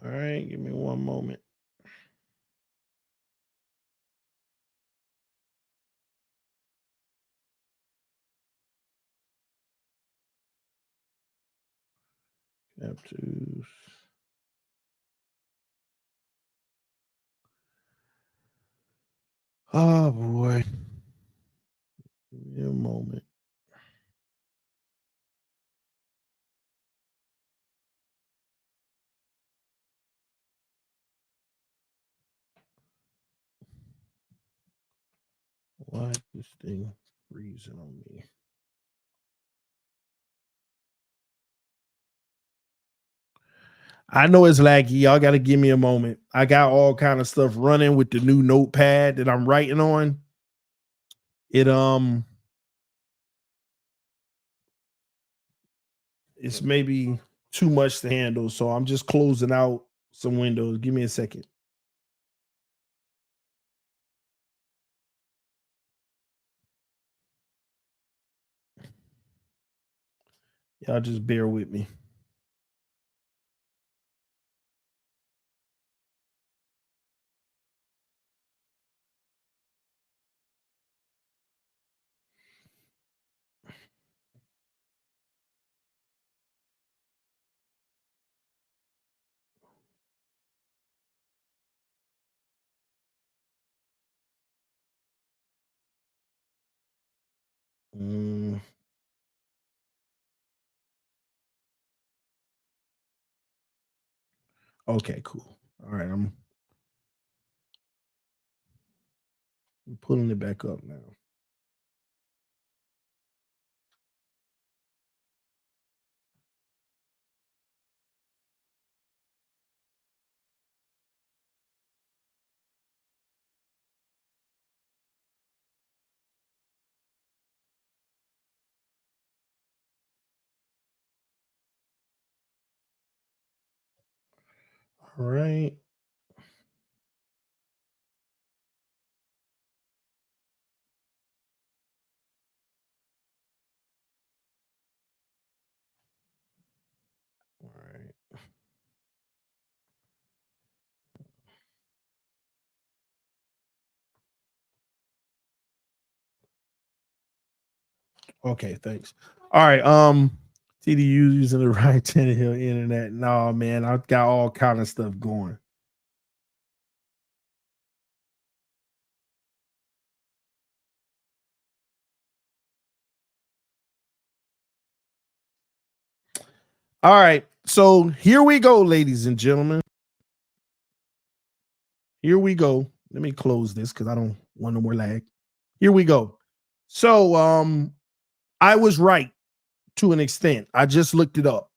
right, give me one moment. BetUS. Oh boy. Give me a moment. Why is this thing freezing on me? I know it's laggy. Y'all got to give me a moment. I got all kind of stuff running with the new notepad that I'm writing on. It's maybe too much to handle, so I'm just closing out some windows. Give me a second. Y'all just bear with me. Mm. Okay, cool. All right, I'm pulling it back up now. All right. All right. Okay, thanks. All right. TDU using the right Tannehill internet. No, man, I've got all kind of stuff going. All right. So here we go, ladies and gentlemen. Here we go. Let me close this because I don't want no more lag. Here we go. So I was right to an extent. I just looked it up.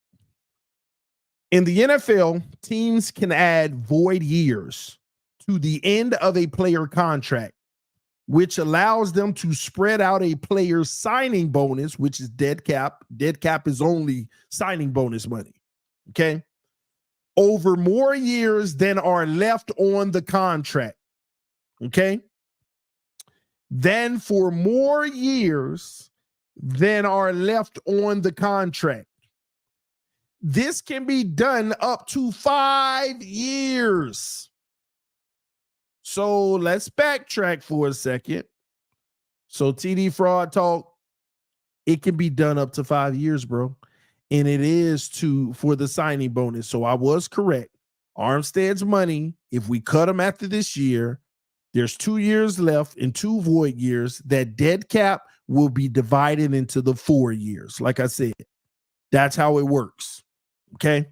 In the NFL, teams can add void years to the end of a player contract, which allows them to spread out a player's signing bonus, which is dead cap. Dead cap is only signing bonus money. Okay. Over more years than are left on the contract. Okay. Then for more years than are left on the contract. This can be done up to 5 years. So let's backtrack for a second. So TD Fraud Talk, it can be done up to 5 years, bro. And it is for the signing bonus. So I was correct. Armstead's money, if we cut him after this year, there's 2 years left and 2 void years. That dead cap will be divided into the 4 years. Like I said, that's how it works. Okay.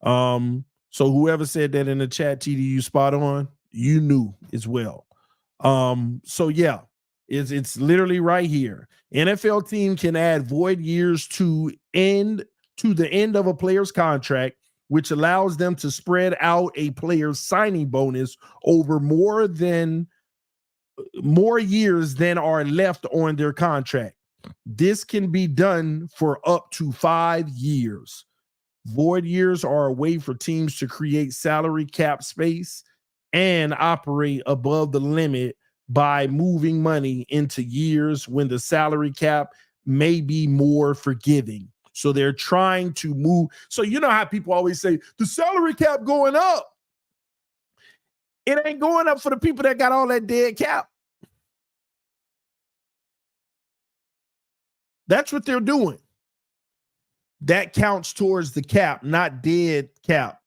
So whoever said that in the chat, TDU spot on, you knew as well. So yeah, it's literally right here. NFL team can add void years to the end of a player's contract, which allows them to spread out a player's signing bonus over more years than are left on their contract. This can be done for up to 5 years. Void years are a way for teams to create salary cap space and operate above the limit by moving money into years when the salary cap may be more forgiving. So they're trying to move. So you know how people always say the salary cap going up. It ain't going up for the people that got all that dead cap. That's what they're doing. That counts towards the cap, not dead cap.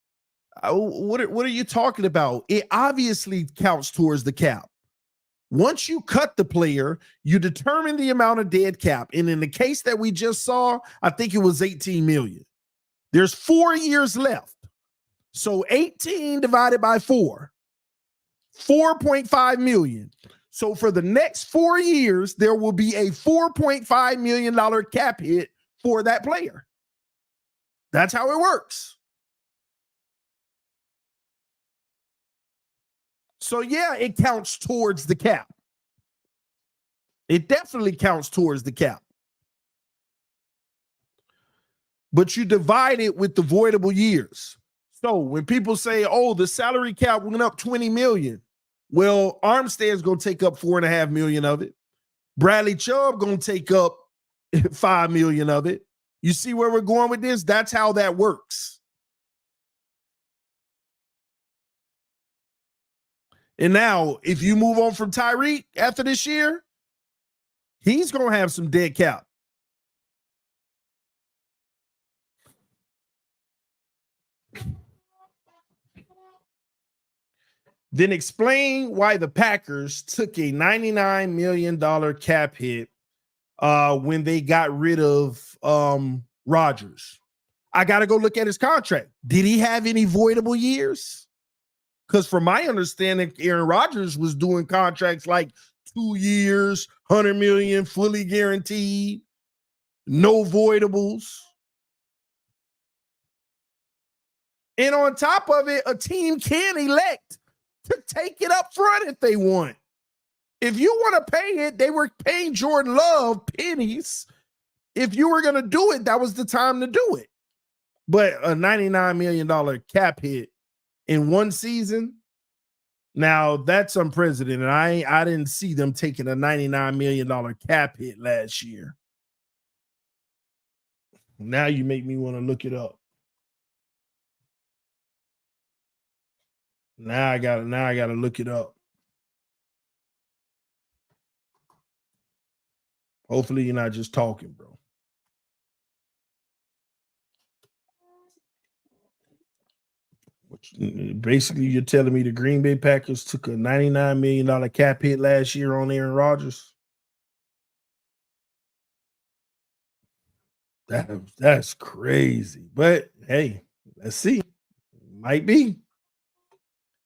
What are you talking about? It obviously counts towards the cap. Once you cut the player, you determine the amount of dead cap. And in the case that we just saw, I think it was 18 million. There's 4 years left. So 18 divided by 4, 4.5 million. So for the next 4 years, there will be a $4.5 million cap hit for that player. That's how it works. So yeah, it counts towards the cap. It definitely counts towards the cap. But you divide it with the voidable years. So when people say, oh, the salary cap went up 20 million. Well, Armstead's going to take up 4.5 million of it. Bradley Chubb going to take up 5 million of it. You see where we're going with this? That's how that works. And now, if you move on from Tyreek after this year, he's going to have some dead cap. Then explain why the Packers took a $99 million cap hit when they got rid of Rodgers. I got to go look at his contract. Did he have any voidable years? Because from my understanding, Aaron Rodgers was doing contracts like 2 years, $100 million, fully guaranteed, no voidables. And on top of it, a team can elect to take it up front if they want. If you want to pay it, they were paying Jordan Love pennies. If you were going to do it, that was the time to do it. But a $99 million cap hit in one season, now that's unprecedented. I didn't see them taking a $99 million cap hit last year. Now you make me want to look it up. Now I gotta look it up. Hopefully you're not just talking, bro. Basically, you're telling me the Green Bay Packers took a $99 million cap hit last year on Aaron Rodgers? That's crazy. But hey, let's see. Might be.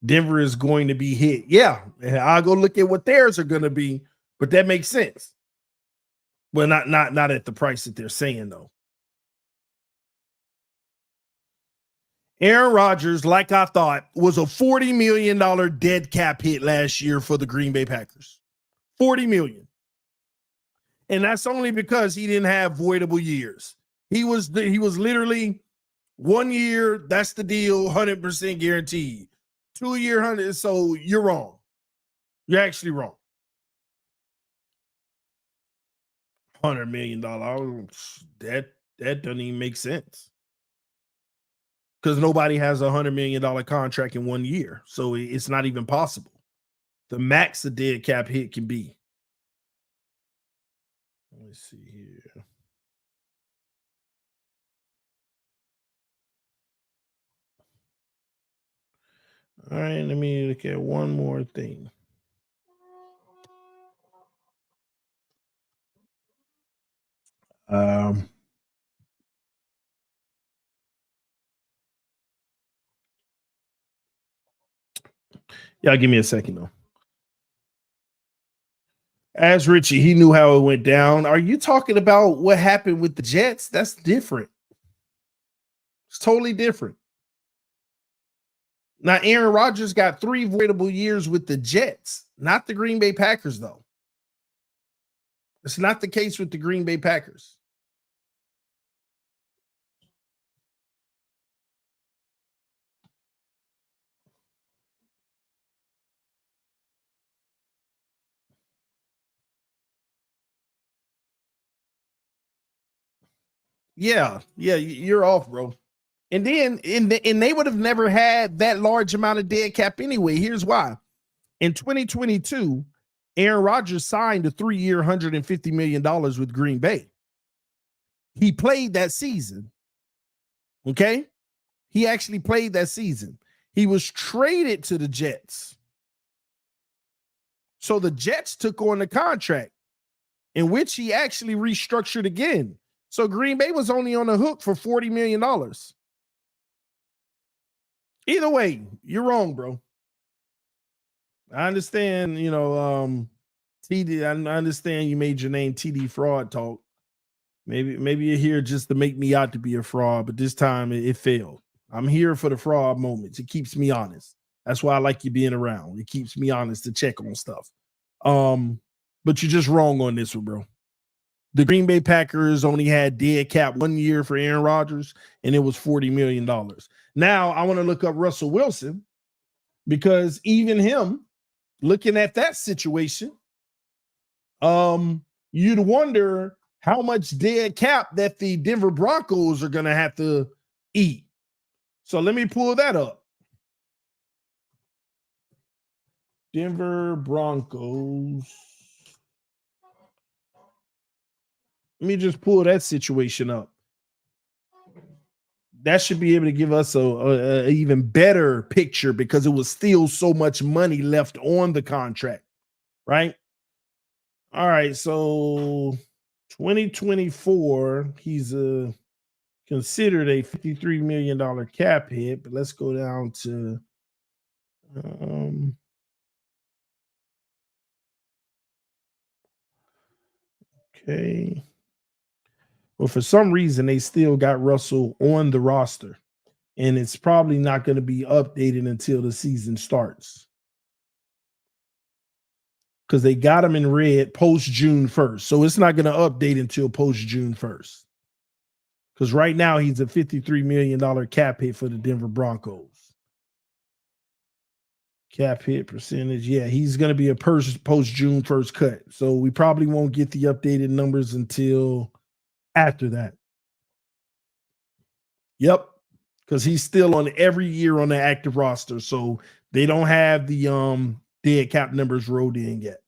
Denver is going to be hit. Yeah, I'll go look at what theirs are going to be, but that makes sense. Well, not at the price that they're saying, though. Aaron Rodgers, like I thought, was a $40 million dead cap hit last year for the Green Bay Packers. $40 million. And that's only because he didn't have voidable years. He was literally 1 year, that's the deal, 100% guaranteed. 2 year, 100. So you're wrong. You're actually wrong. $100 million. That doesn't even make sense. Because nobody has a $100 million contract in 1 year. So it's not even possible. The max a dead cap hit can be. Let me see here. All right, let me look at one more thing. Y'all give me a second, though. As Richie, he knew how it went down. Are you talking about what happened with the Jets? That's different. It's totally different. Now, Aaron Rodgers got 3 voidable years with the Jets, not the Green Bay Packers, though. It's not the case with the Green Bay Packers. Yeah, you're off, bro. And then and they would have never had that large amount of dead cap anyway. Here's why. In 2022, Aaron Rodgers signed a 3-year, $150 million with Green Bay. He played that season. Okay? He actually played that season. He was traded to the Jets. So the Jets took on the contract in which he actually restructured again. So Green Bay was only on the hook for $40 million. Either way, you're wrong, bro. I understand, TD. I understand you made your name TD Fraud Talk. Maybe you're here just to make me out to be a fraud, but this time it failed. I'm here for the fraud moments. It keeps me honest. That's why I like you being around. It keeps me honest to check on stuff. But you're just wrong on this one, bro. The Green Bay Packers only had dead cap 1 year for Aaron Rodgers, and it was $40 million. Now, I want to look up Russell Wilson because even him, looking at that situation, you'd wonder how much dead cap that the Denver Broncos are going to have to eat. So let me pull that up. Denver Broncos. Let me just pull that situation up. That should be able to give us a even better picture because it was still so much money left on the contract, right? All right, so 2024, he's considered a $53 million cap hit, but let's go down to okay. Well, for some reason, they still got Russell on the roster, and it's probably not going to be updated until the season starts because they got him in red post June 1st. So it's not going to update until post June 1st because right now he's a $53 million cap hit for the Denver Broncos. Cap hit percentage. Yeah, he's going to be a post June 1st cut. So we probably won't get the updated numbers until after that. Yep. Because he's still on every year on the active roster. So they don't have the dead cap numbers rolled in yet.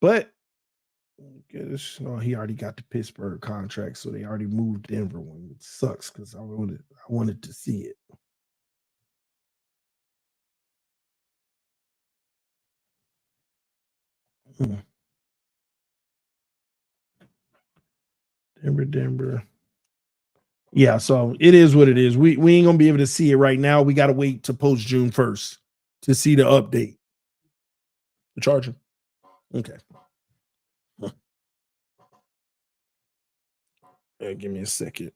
But he already got the Pittsburgh contract, so they already moved Denver one. It sucks because I wanted to see it. Denver. Yeah, so it is what it is. We ain't gonna be able to see it right now. We got to wait to post June 1st to see the update. The Charger. Okay. Give me a second.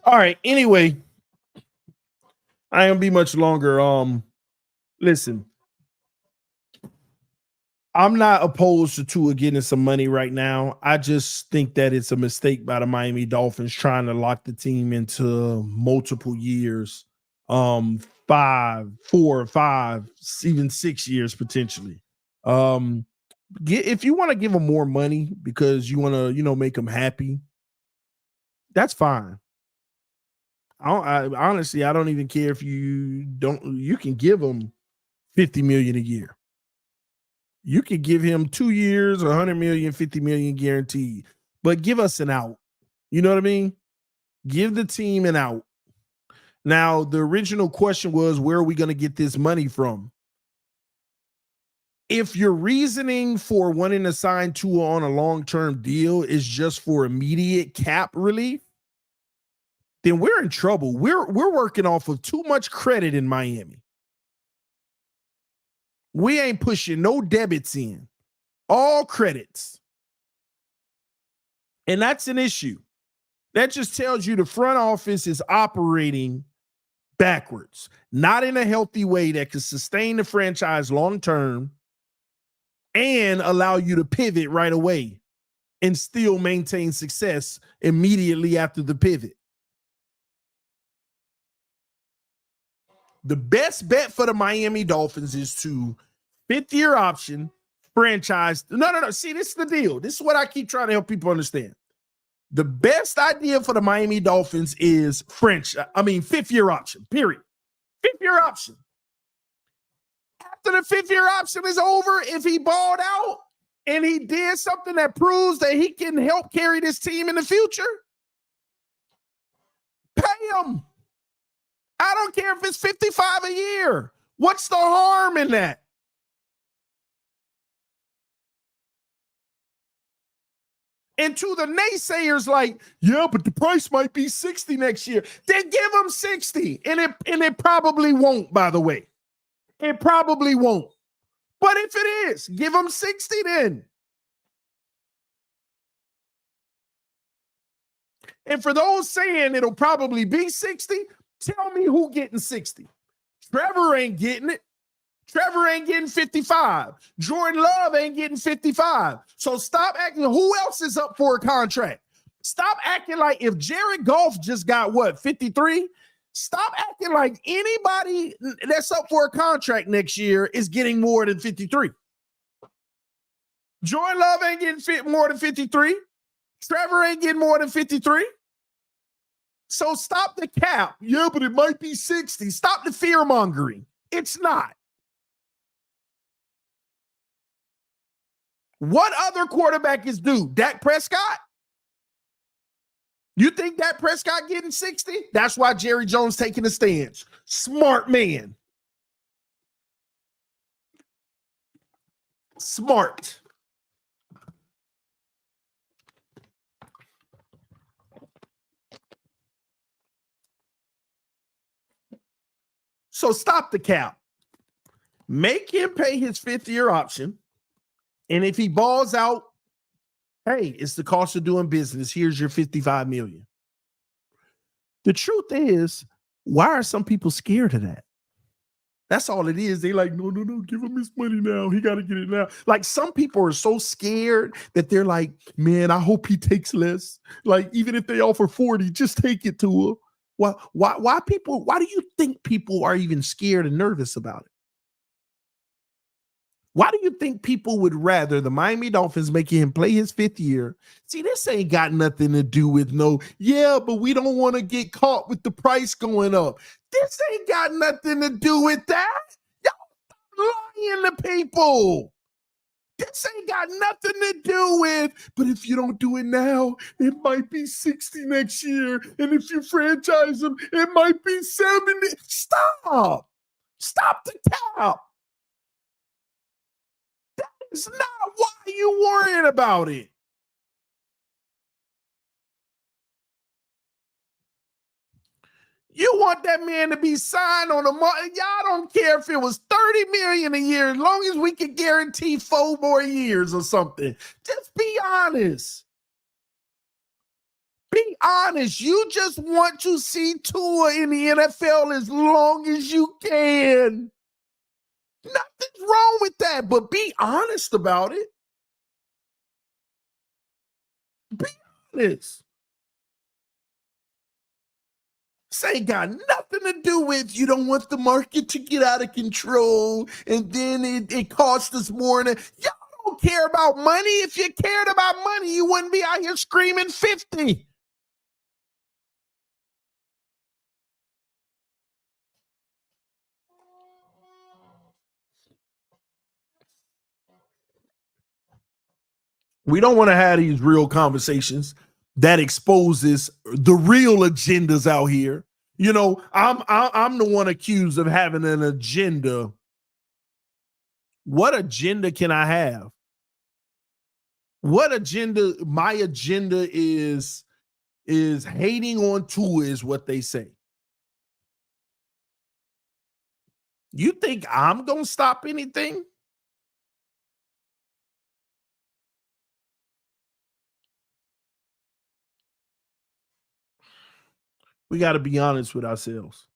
All right. Anyway, I ain't gonna be much longer. Listen, I'm not opposed to Tua getting some money right now. I just think that it's a mistake by the Miami Dolphins trying to lock the team into multiple years, 5, 4, 5, even 6 years potentially. If you want to give them more money because you want to, make them happy, that's fine. Honestly, I don't even care if you don't. You can give them $50 million a year. You could give him 2 years, $100 million, $50 million guaranteed, but give us an out. You know what I mean? Give the team an out. Now, the original question was, where are we going to get this money from? If your reasoning for wanting to sign Tua on a long-term deal is just for immediate cap relief, then we're in trouble. We're working off of too much credit in Miami. We ain't pushing no debits in, all credits. And that's an issue. That just tells you the front office is operating backwards, not in a healthy way that can sustain the franchise long-term and allow you to pivot right away and still maintain success immediately after the pivot. The best bet for the Miami Dolphins is to 5th-year option franchise. No. See, this is the deal. This is what I keep trying to help people understand. The best idea for the Miami Dolphins is 5th-year option, period. 5th-year option. After the 5th-year option is over, if he balled out and he did something that proves that he can help carry this team in the future, pay him. I don't care if it's $55 a year. What's the harm in that? And to the naysayers like, yeah, but the price might be $60 next year. Then give them $60. And it probably won't, by the way. It probably won't. But if it is, give them $60 then. And for those saying it'll probably be $60, tell me who getting $60. Trevor ain't getting it. Trevor ain't getting 55. Jordan Love ain't getting 55. So stop acting. Who else is up for a contract? Stop acting like if Jared Goff just got 53? Stop acting like anybody that's up for a contract next year is getting more than 53. Jordan Love ain't getting fit more than 53. Trevor ain't getting more than 53. So stop the cap. Yeah, but it might be 60. Stop the fear mongering. It's not. What other quarterback is due? Dak Prescott? You think Dak Prescott getting 60? That's why Jerry Jones taking a stance. Smart man. Smart. So stop the cap. Make him pay his fifth-year option. And if he balls out, hey, it's the cost of doing business. Here's your $55 million. The truth is, why are some people scared of that? That's all it is. They like, no, give him his money now. He got to get it now. Like some people are so scared that they're like, man, I hope he takes less. Like even if they offer 40, just take it to him. Why do you think people are even scared and nervous about it? Why do you think people would rather the Miami Dolphins making him play his fifth year? See, this ain't got nothing to do with but we don't want to get caught with the price going up. This ain't got nothing to do with that. Y'all lying to people. This ain't got nothing to do with, but if you don't do it now, it might be 60 next year. And if you franchise them, it might be 70. Stop. Stop the cap. It's not why you worrying about it. You want that man to be signed on a month. Y'all don't care if it was $30 million a year, as long as we can guarantee 4 more years or something. Just be honest. Be honest. You just want to see Tua in the NFL as long as you can. Nothing's wrong with that, but be honest about it. Be honest. This ain't got nothing to do with you don't want the market to get out of control and then it costs us more than y'all don't care about money. If you cared about money, you wouldn't be out here screaming 50. We don't want to have these real conversations that exposes the real agendas out here. You know, I'm the one accused of having an agenda. What agenda can I have? What agenda? My agenda is hating on Tua is what they say. You think I'm going to stop anything? We got to be honest with ourselves.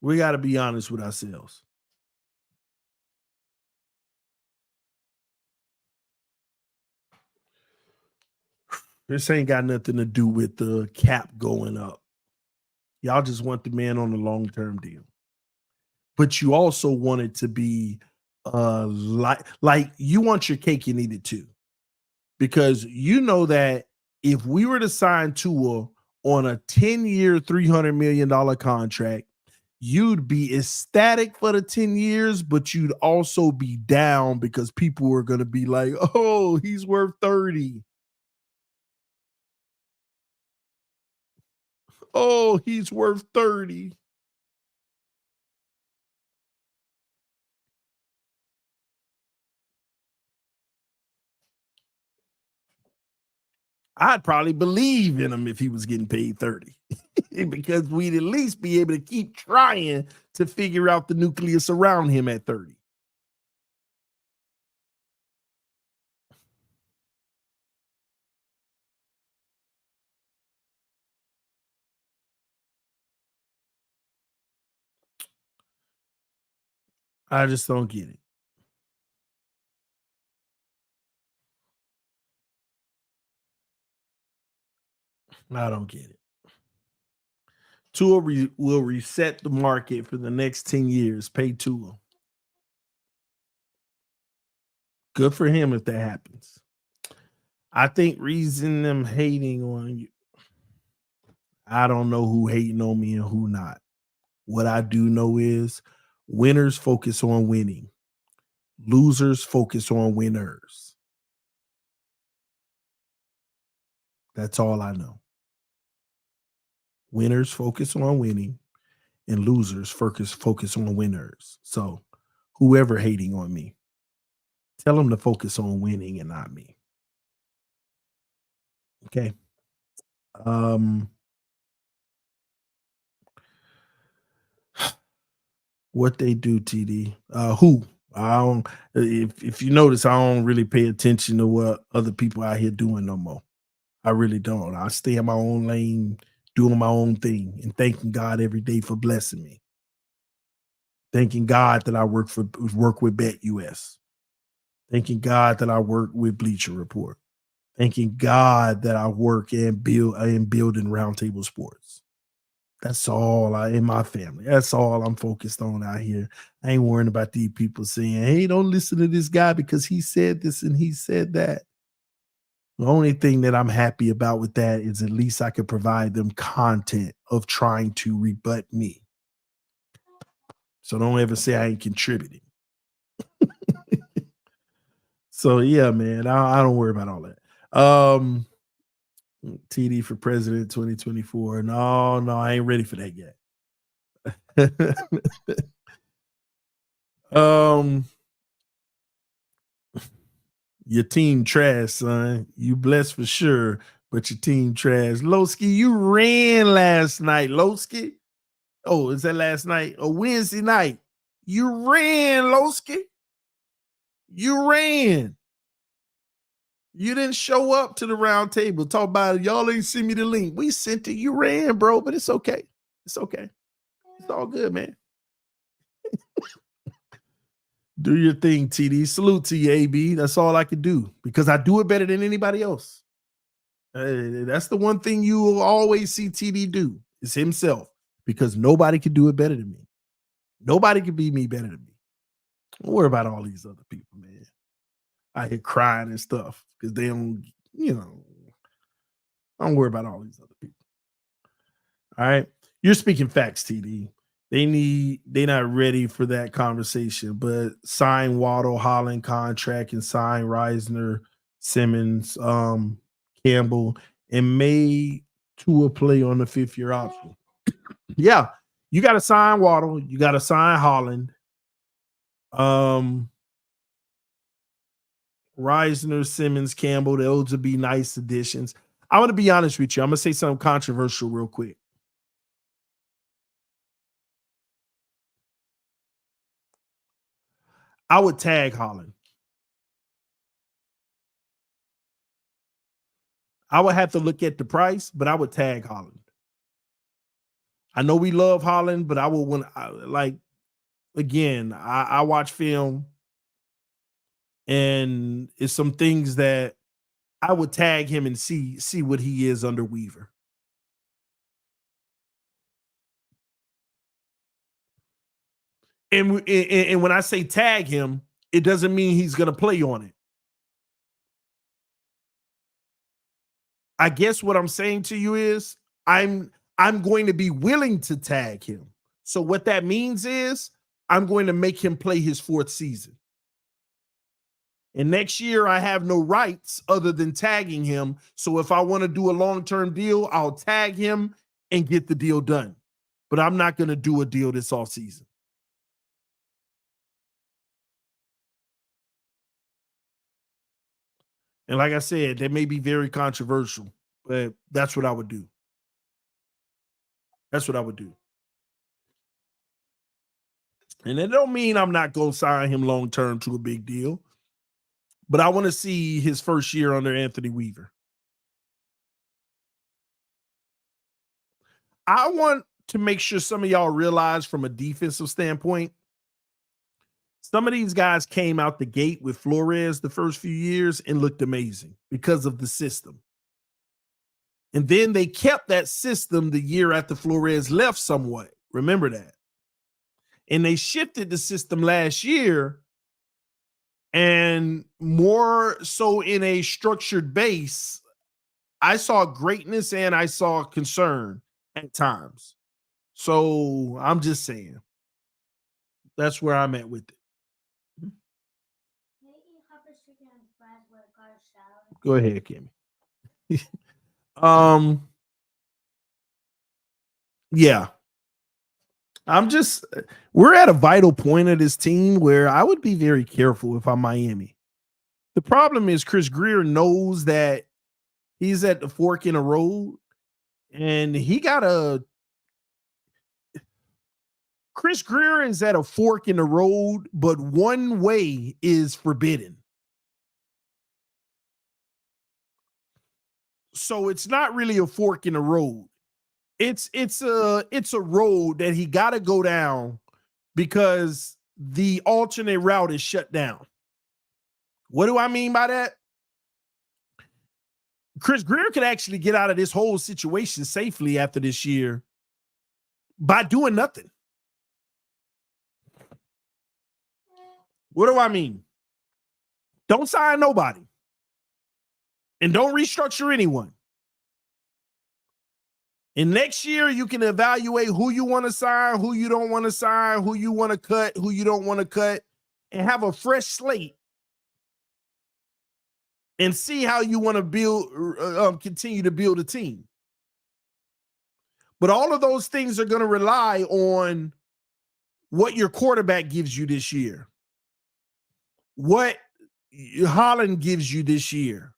We got to be honest with ourselves. This ain't got nothing to do with the cap going up. Y'all just want the man on a long-term deal. But you also want it to be like you want your cake and eat it too. Because you know that if we were to sign Tua on a 10-year, $300 million contract, you'd be ecstatic for the 10 years, but you'd also be down because people are going to be like, oh, he's worth 30. Oh, he's worth 30. I'd probably believe in him if he was getting paid 30 because we'd at least be able to keep trying to figure out the nucleus around him at 30. I just don't get it. I don't get it. Tua will reset the market for the next 10 years. Pay Tua. Good for him if that happens. I think reason them hating on you. I don't know who hating on me and who not. What I do know is winners focus on winning. Losers focus on winners. That's all I know. Winners focus on winning and losers focus on winners. So whoever hating on me, tell them to focus on winning and not me. Okay. What they do, TD. Who? I don't if you notice, I don't really pay attention to what other people out here doing no more. I really don't. I stay in my own lane, doing my own thing, and thanking God every day for blessing me. Thanking God that I work with BetUS. Thanking God that I work with Bleacher Report. Thanking God that I work and build in Roundtable Sports. That's all in my family. That's all I'm focused on out here. I ain't worrying about these people saying, hey, don't listen to this guy because he said this and he said that. The only thing that I'm happy about with that is at least I could provide them content of trying to rebut me. So don't ever say I ain't contributing. So yeah, man, I don't worry about all that. TD for president 2024. No, I ain't ready for that yet. Your team trash, son. You blessed for sure, but your team trash. Lowski, you ran last night. Lowski. Oh, is that last night? Or Wednesday night? You ran, Lowski. You ran. You didn't show up to the round table. Talk about it. Y'all ain't send me the link. We sent it. You ran, bro, but it's okay. It's okay. It's all good, man. Do your thing, TD. Salute to you, AB. That's all I could do because I do it better than anybody else. That's the one thing you will always see TD do is himself because nobody can do it better than me. Nobody can be me better than me. Don't worry about all these other people, man. I hear crying and stuff because they don't, I don't worry about all these other people. All right. You're speaking facts, TD. They're not ready for that conversation, but sign Waddle, Holland contract and sign Reisner, Simmons, Campbell, and made Tua play on the 5th-year option. Yeah, you got to sign Waddle, you got to sign Holland, Reisner, Simmons, Campbell. Those would be nice additions. I want to be honest with you. I'm gonna say something controversial real quick. I would tag Holland. I would have to look at the price, but I would tag Holland. I know we love Holland, but I would want I watch film and it's some things that I would tag him and see what he is under Weaver. And when I say tag him, it doesn't mean he's going to play on it. I guess what I'm saying to you is I'm going to be willing to tag him. So what that means is I'm going to make him play his 4th season. And next year I have no rights other than tagging him. So if I want to do a long-term deal, I'll tag him and get the deal done. But I'm not going to do a deal this offseason. And like I said, that may be very controversial, but that's what I would do. That's what I would do. And it don't mean I'm not going to sign him long-term to a big deal, but I want to see his first year under Anthony Weaver. I want to make sure some of y'all realize from a defensive standpoint, some of these guys came out the gate with Flores the first few years and looked amazing because of the system. And then they kept that system the year after Flores left somewhat. Remember that. And they shifted the system last year and more so in a structured base. I saw greatness and I saw concern at times. So I'm just saying that's where I'm at with it. Go ahead, Kimmy. Yeah. We're at a vital point of this team where I would be very careful if I'm Miami. The problem is Chris Greer knows that he's at the fork in the road, and Chris Greer is at a fork in the road, but one way is forbidden. So it's not really a fork in the road. It's a road that he got to go down because the alternate route is shut down. What do I mean by that? Chris Greer could actually get out of this whole situation safely after this year by doing nothing. What do I mean? Don't sign nobody. And don't restructure anyone. And next year, you can evaluate who you want to sign, who you don't want to sign, who you want to cut, who you don't want to cut, and have a fresh slate and see how you want to build, continue to build a team. But all of those things are going to rely on what your quarterback gives you this year, what Holland gives you this year,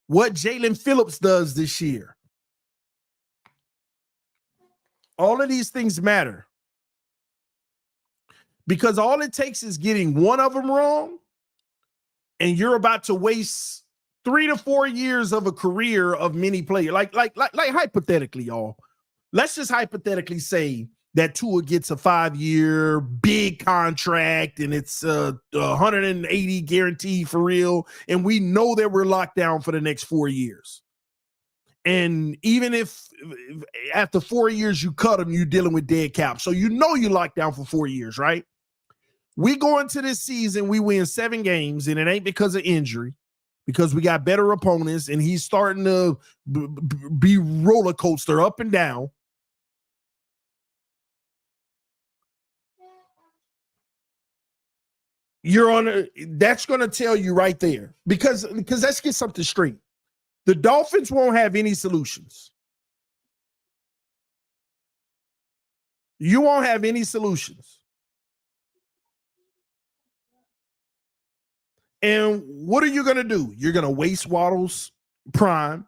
what Jalen Phillips does this year. All of these things matter because all it takes is getting one of them wrong, and you're about to waste 3 to 4 years of a career of many players. Like hypothetically, y'all. Let's just hypothetically say that Tua gets a 5-year big contract and it's 180 guaranteed for real, and we know that we're locked down for the next 4 years. And even if after 4 years you cut them, you're dealing with dead cap. So you know you're locked down for 4 years, right? We go into this season, we win 7 games, and it ain't because of injury, because we got better opponents, and he's starting to be roller coaster up and down. That's going to tell you right there, because let's get something straight. The Dolphins won't have any solutions. You won't have any solutions. And what are you going to do? You're going to waste Waddle's prime.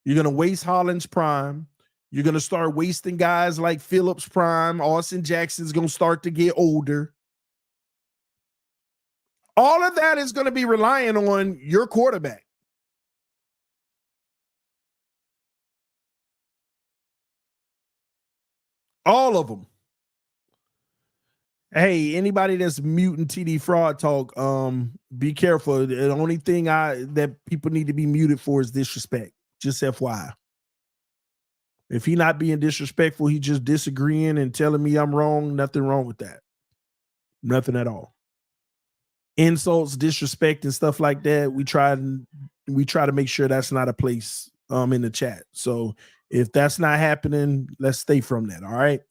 You're going to waste Holland's prime. You're going to start wasting guys like Phillips' prime. Austin Jackson's going to start to get older. All of that is going to be relying on your quarterback. All of them. Hey, anybody that's muting TD Fraud Talk, be careful. The only thing that people need to be muted for is disrespect. Just FYI. If he not being disrespectful, he just disagreeing and telling me I'm wrong. Nothing wrong with that. Nothing at all. Insults, disrespect, and stuff like that. We try to make sure that's not a place in the chat. So if that's not happening, let's stay from that. All right.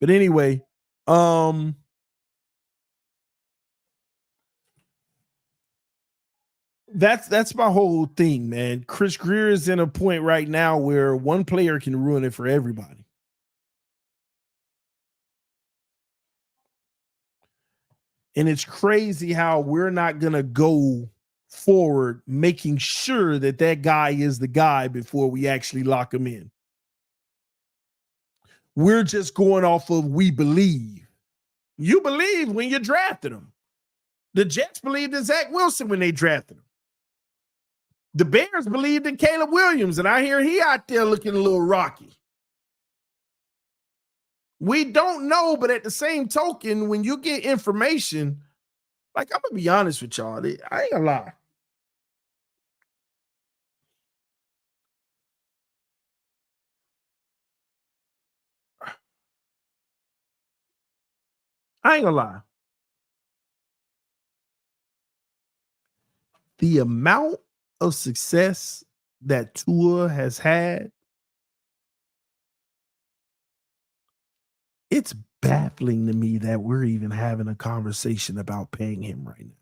But anyway, that's my whole thing, man. Chris Greer is in a point right now where one player can ruin it for everybody. And it's crazy how we're not going to go forward making sure that guy is the guy before we actually lock him in. We're just going off of we believe. You believe when you drafted him. The Jets believed in Zach Wilson when they drafted him. The Bears believed in Caleb Williams, and I hear he out there looking a little rocky. We don't know, but at the same token, when you get information, like I'm going to be honest with y'all, I ain't gonna lie. I ain't gonna lie. The amount of success that Tua has had, it's baffling to me that we're even having a conversation about paying him right now.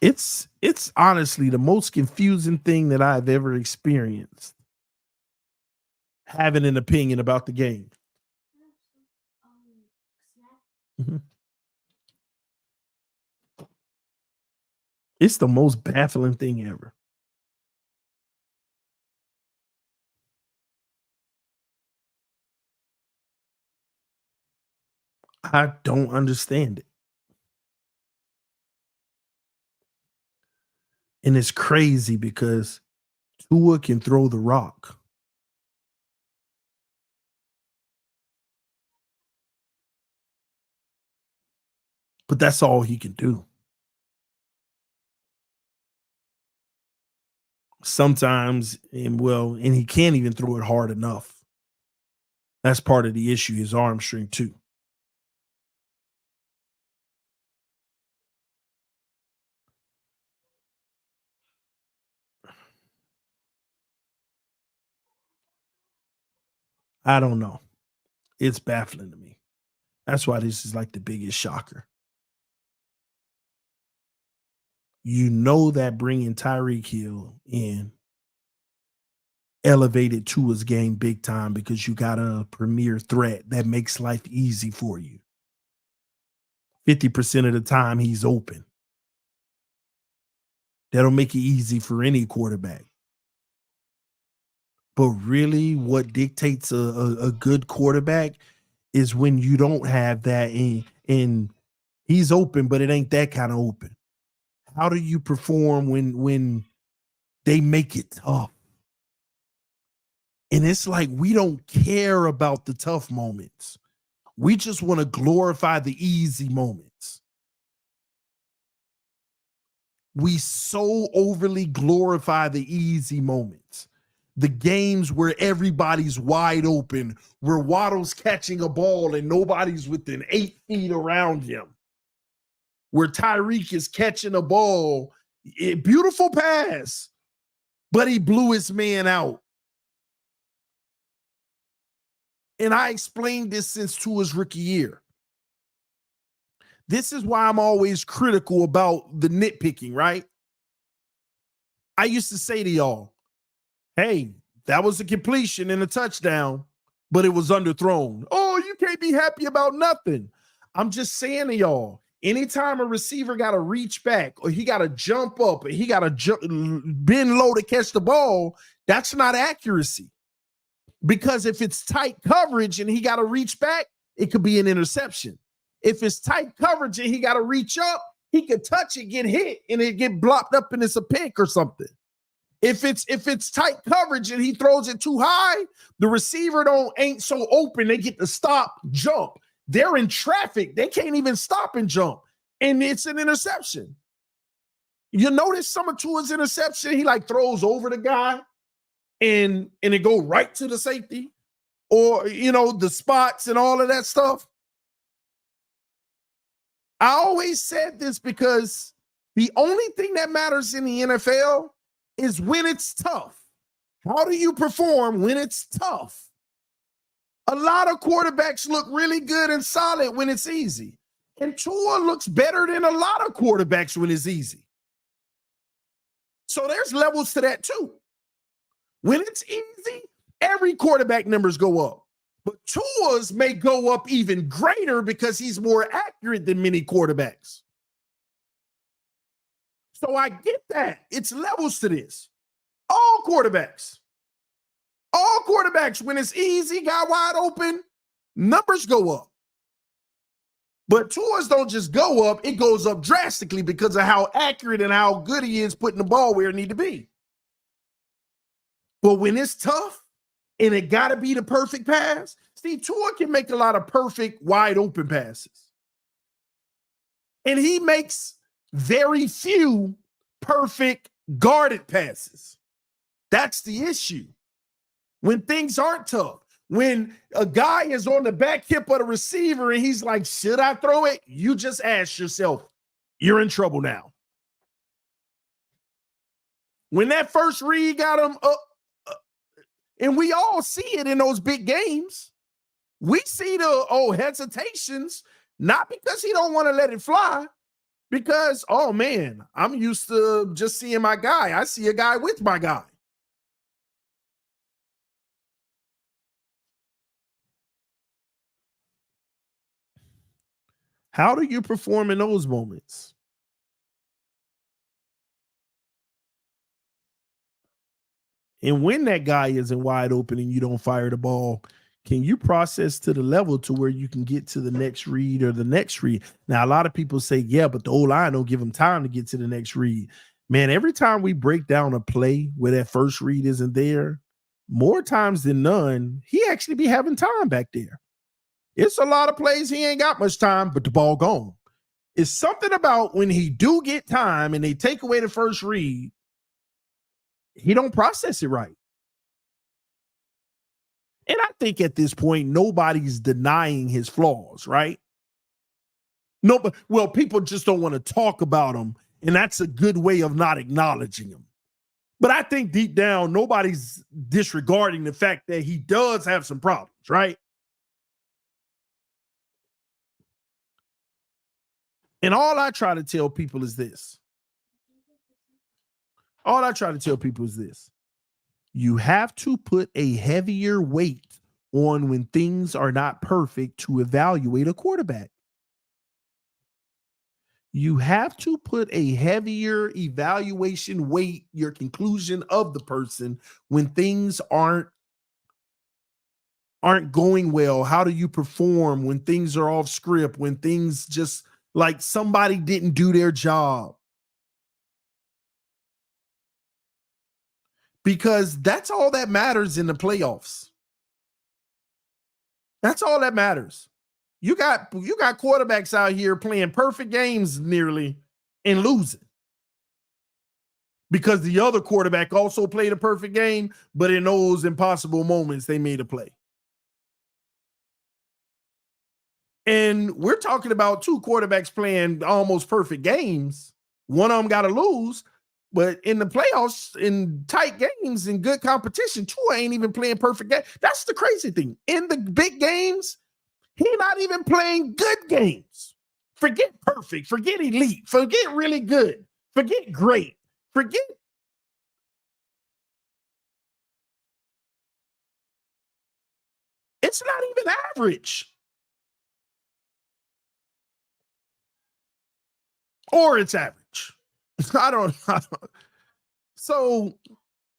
It's honestly the most confusing thing that I've ever experienced, having an opinion about the game. Mhm. It's the most baffling thing ever. I don't understand it. And it's crazy because Tua can throw the rock. But that's all he can do. Sometimes, and he can't even throw it hard enough. That's part of the issue, his arm strength too. I don't know. It's baffling to me. That's why this is like the biggest shocker. You know that bringing Tyreek Hill in elevated Tua's game big time because you got a premier threat that makes life easy for you. 50% of the time he's open. That'll make it easy for any quarterback. But really, what dictates a good quarterback is when you don't have that and he's open, but it ain't that kind of open. How do you perform when they make it tough? And it's like we don't care about the tough moments. We just want to glorify the easy moments. We so overly glorify the easy moments. The games where everybody's wide open, where Waddle's catching a ball and nobody's within 8 feet around him, where Tyreek is catching a ball, beautiful pass, but he blew his man out. And I explained this since Tua's rookie year. This is why I'm always critical about the nitpicking, right? I used to say to y'all, hey, that was a completion and a touchdown, but it was underthrown. Oh, you can't be happy about nothing. I'm just saying to y'all, anytime a receiver got to reach back or he got to jump up or he got to bend low to catch the ball, that's not accuracy. Because if it's tight coverage and he got to reach back, it could be an interception. If it's tight coverage and he got to reach up, he could touch it, get hit, and it get blocked up and it's a pick or something. If it's tight coverage and he throws it too high, the receiver ain't so open. They get to stop, jump. They're in traffic. They can't even stop and jump. And it's an interception. You notice some of Tua's interception, he like throws over the guy and it go right to the safety, or the spots and all of that stuff. I always said this because the only thing that matters in the NFL is when it's tough. How do you perform when it's tough? A lot of quarterbacks look really good and solid when it's easy. And Tua looks better than a lot of quarterbacks when it's easy. So there's levels to that too. When it's easy, every quarterback numbers go up. But Tua's may go up even greater because he's more accurate than many quarterbacks. So I get that. It's levels to this. All quarterbacks, when it's easy, got wide open, numbers go up. But Tua's don't just go up, it goes up drastically because of how accurate and how good he is putting the ball where it need to be. But when it's tough and it got to be the perfect pass, see, Tua can make a lot of perfect wide open passes. And he makes very few perfect guarded passes. That's the issue. when things aren't tough. When a guy is on the back hip of the receiver and he's like, should I throw it? You just ask yourself, you're in trouble now. When that first read got him up, and we all see it in those big games. We see the hesitations, not because he don't want to let it fly, because, oh man, I'm used to just seeing my guy. I see a guy with my guy. How do you perform in those moments? And when that guy isn't wide open and you don't fire the ball, can you process to the level to where you can get to the next read or the next read? Now, a lot of people say, yeah, but the O-line don't give him time to get to the next read. Man, every time we break down a play where that first read isn't there, more times than none, he actually be having time back there. It's a lot of plays he ain't got much time, but the ball gone. It's something about when he do get time and they take away the first read, he don't process it right. And I think at this point, nobody's denying his flaws, right? No, but well, people just don't want to talk about him, and that's a good way of not acknowledging him. But I think deep down, nobody's disregarding the fact that he does have some problems, right? And all I try to tell people is this. All I try to tell people is this. You have to put a heavier weight on when things are not perfect to evaluate a quarterback. You have to put a heavier evaluation weight, your conclusion of the person when things aren't going well. How do you perform when things are off script, when things just like somebody didn't do their job? Because that's all that matters in the playoffs. That's all that matters. You got quarterbacks out here playing perfect games nearly and losing because the other quarterback also played a perfect game, but in those impossible moments, they made a play. And we're talking about two quarterbacks playing almost perfect games. One of them got to lose, but in the playoffs, in tight games, in good competition, Tua ain't even playing perfect game. That's the crazy thing. In the big games, he's not even playing good games. Forget perfect. Forget elite. Forget really good. Forget great. Forget. It's not even average. Or it's average. I don't. So,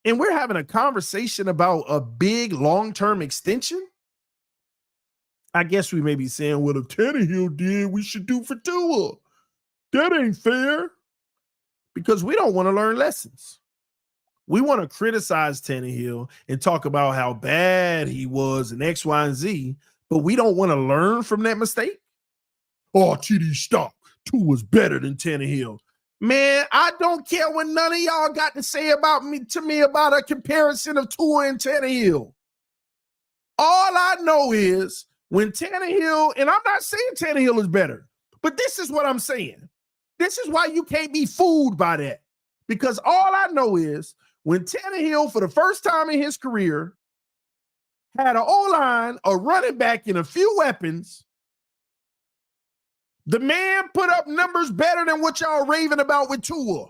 and we're having a conversation about a big long-term extension. I guess we may be saying, well, if Tannehill did, we should do for Tua. That ain't fair. Because we don't want to learn lessons. We want to criticize Tannehill and talk about how bad he was in X, Y, and Z, but we don't want to learn from that mistake. Oh, TD, stop. Tua's better than Tannehill. Man, I don't care what none of y'all got to say about me about a comparison of Tua and Tannehill. All I know is when Tannehill, and I'm not saying Tannehill is better, but this is what I'm saying. This is why you can't be fooled by that. Because all I know is when Tannehill, for the first time in his career, had an O-line, a running back, and a few weapons, the man put up numbers better than what y'all raving about with Tua.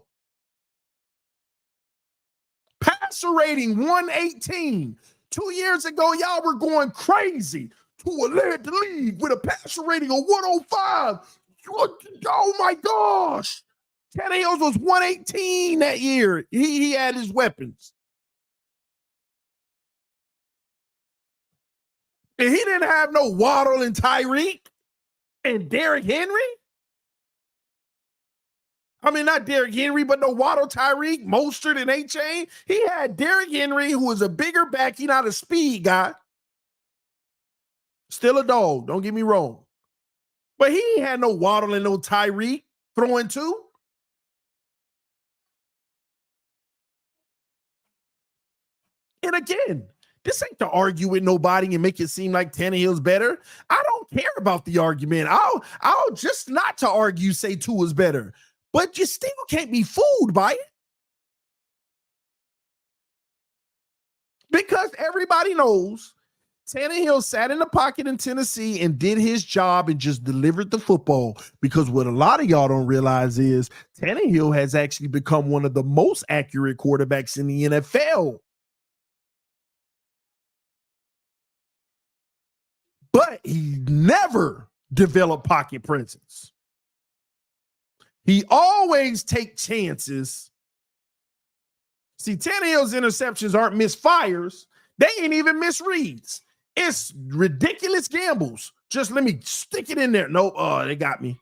Passer rating 118. 2 years ago, y'all were going crazy. Tua led the league with a passer rating of 105. Oh my gosh. Tannehill was 118 that year. He had his weapons. And he didn't have no Waddle and Tyreek and Derrick Henry. I mean, not Derrick Henry, but no Waddle, Tyreek, Mostert, and A-Chain. He had Derrick Henry, who was a bigger back. He's not a speed guy. Still a dog, don't get me wrong. But he ain't had no Waddle and no Tyreek throwing two. And again, This ain't to argue with nobody and make it seem like Tannehill's better. I don't care about the argument. I'll just not to argue say Tua's better. But you still can't be fooled by it. Because everybody knows Tannehill sat in the pocket in Tennessee and did his job and just delivered the football. Because what a lot of y'all don't realize is Tannehill has actually become one of the most accurate quarterbacks in the NFL. But he never developed pocket presence. He always takes chances. See, Tannehill's interceptions aren't misfires. They ain't even misreads. It's ridiculous gambles. Just let me stick it in there. Nope. Oh, they got me.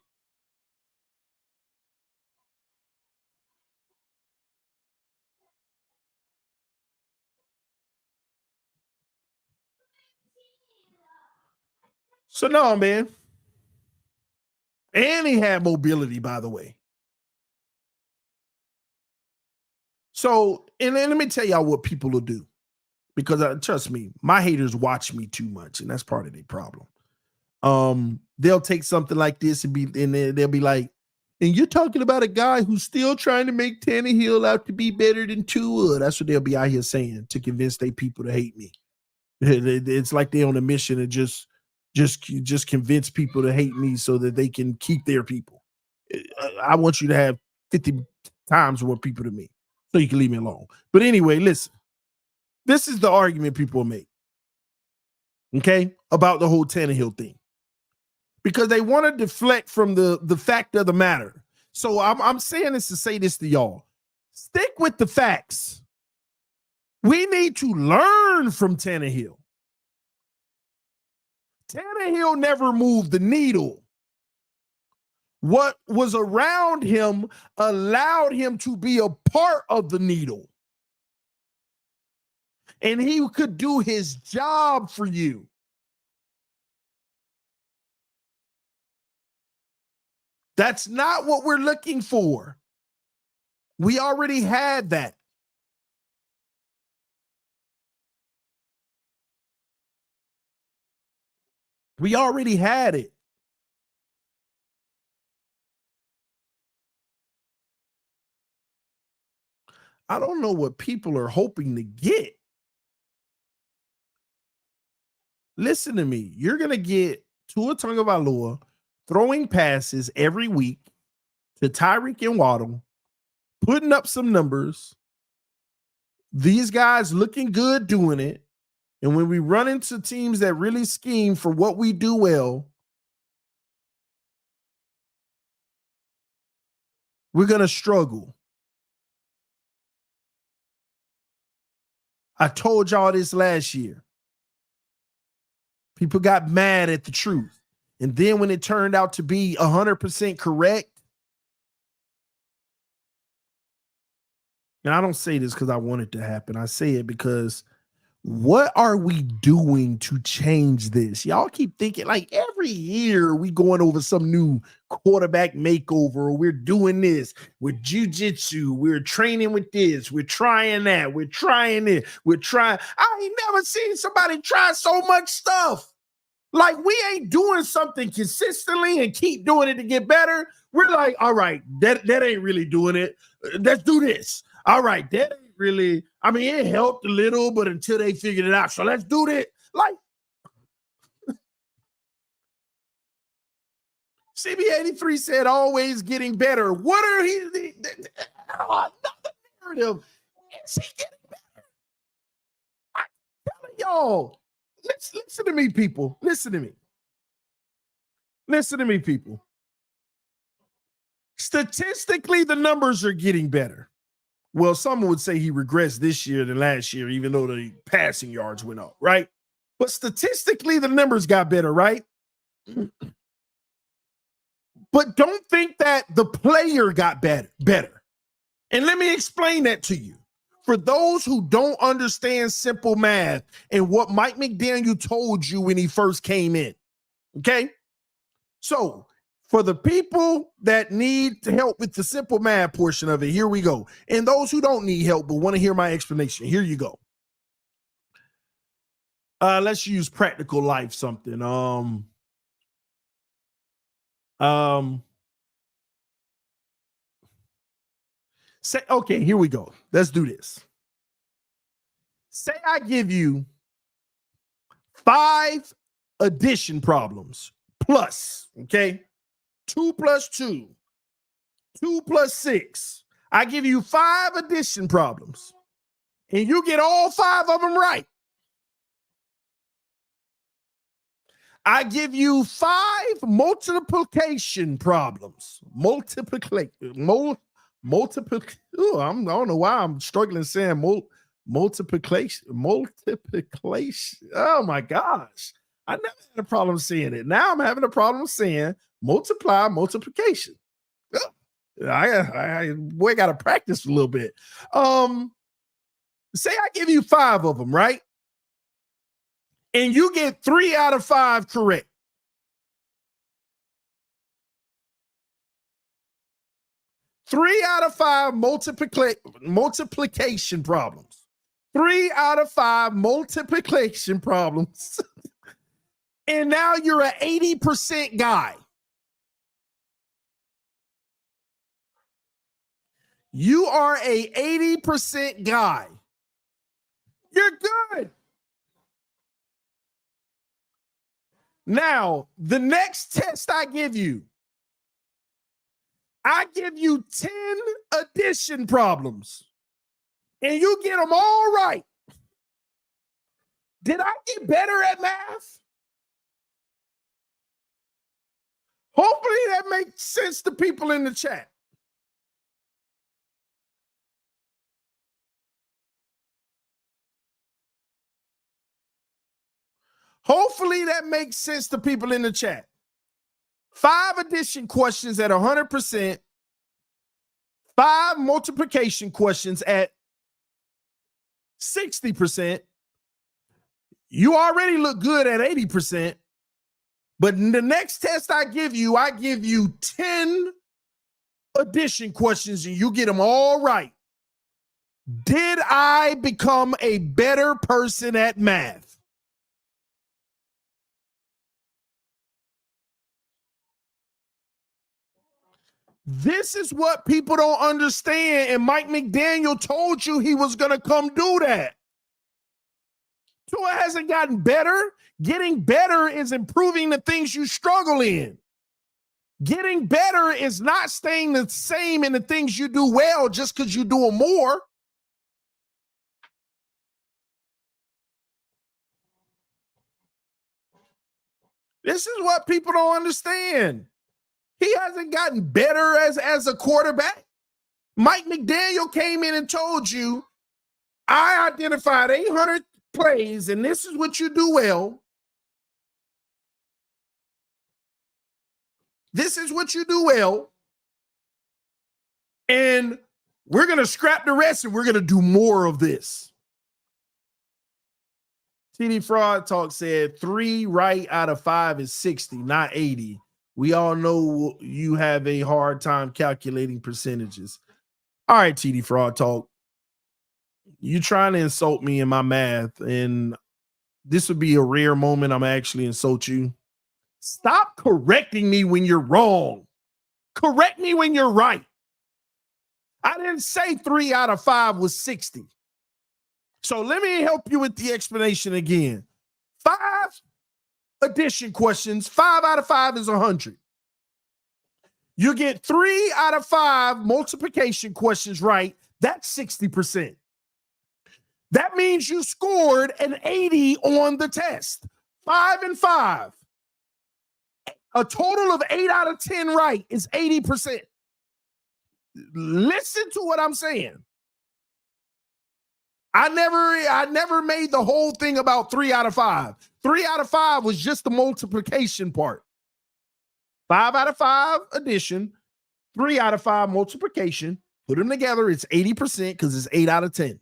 So no, man. And he had mobility, by the way. So, and let me tell y'all what people will do. Because trust me, my haters watch me too much, and that's part of their problem. They'll take something like this and they'll be like, and you're talking about a guy who's still trying to make Tannehill out to be better than Tua. That's what they'll be out here saying to convince their people to hate me. It's like they're on a mission to just convince people to hate me so that they can keep their people. I want you to have 50 times more people than me so you can leave me alone. But anyway, listen. This is the argument people make, okay, about the whole Tannehill thing. Because they want to deflect from the fact of the matter. So I'm saying this to say this to y'all. Stick with the facts. We need to learn from Tannehill. Tannehill never moved the needle. What was around him allowed him to be a part of the needle. And he could do his job for you. That's not what we're looking for. We already had that. We already had it. I don't know what people are hoping to get. Listen to me. You're going to get Tua Tagovailoa throwing passes every week to Tyreek and Waddle, putting up some numbers. These guys looking good doing it. And when we run into teams that really scheme for what we do well, we're going to struggle. I told y'all this last year. People got mad at the truth. And then when it turned out to be 100% correct, and I don't say this because I want it to happen. I say it because what are we doing to change this? Y'all keep thinking like every year we going over some new quarterback makeover, or we're doing this with jiu-jitsu, we're training with this, we're trying that, we're trying it, we're trying. I ain't never seen somebody try so much stuff. Like we ain't doing something consistently and keep doing it to get better. We're like, all right, that ain't really doing it. Let's do this. All right, that ain't really, I mean, it helped a little, but until they figured it out. So let's do that. Like, CB83 said, always getting better. What are another narrative? Is he getting better? I'm telling y'all. Listen to me, people. Listen to me. Listen to me, people. Statistically, the numbers are getting better. Well, someone would say he regressed this year than last year, even though the passing yards went up, right? But statistically, the numbers got better, right? But don't think that the player got better. And let me explain that to you. For those who don't understand simple math and what Mike McDaniel told you when he first came in, okay? So for the people that need to help with the simple math portion of it, here we go. And those who don't need help but want to hear my explanation, here you go. Let's use practical life something. Say, okay, here we go. Let's do this. Say I give you 5 addition problems plus, okay? 2 plus 2, 2 plus 6. I give you 5 addition problems, and you get all 5 of them right. I give you 5 multiplication problems. I don't know why I'm struggling saying multiplication. Oh my gosh. I never had a problem saying it. Now I'm having a problem saying multiplication. I got to practice a little bit. Say I give you 5 of them, right? And you get 3 out of 5 correct. Three out of 5 multiplication problems. 3 out of 5 multiplication problems. And now you're an 80% guy. You are a 80% guy. You're good. Now, the next test I give you 10 addition problems, and you get them all right. Did I get better at math? Hopefully that makes sense to people in the chat. Hopefully that makes sense to people in the chat. 5 addition questions at 100%, 5 multiplication questions at 60%. You already look good at 80%. But in the next test I give you 10 addition questions and you get them all right. Did I become a better person at math? This is what people don't understand. And Mike McDaniel told you he was going to come do that. Tua hasn't gotten better. Getting better is improving the things you struggle in. Getting better is not staying the same in the things you do well just because you do them more. This is what people don't understand. He hasn't gotten better as a quarterback. Mike McDaniel came in and told you, I identified 800 plays, and this is what you do well. This is what you do well. And we're going to scrap the rest, and we're going to do more of this. TD Fraud Talk said 3 right out of 5 is 60, not 80. We all know you have a hard time calculating percentages. All right, TD Fraud Talk. You trying to insult me in my math, and this would be a rare moment I'm actually insult you. Stop correcting me when you're wrong. Correct me when you're right. I didn't say 3 out of 5 was 60. So let me help you with the explanation again. 5 addition questions, 5 out of 5 is 100. You get 3 out of 5 multiplication questions right. That's 60%. That means you scored an 80 on the test. 5 and 5. A total of 8 out of 10 right is 80%. Listen to what I'm saying. I never made the whole thing about 3 out of 5. 3 out of 5 was just the multiplication part. 5 out of 5 addition, 3 out of 5 multiplication. Put them together, it's 80% because it's 8 out of 10.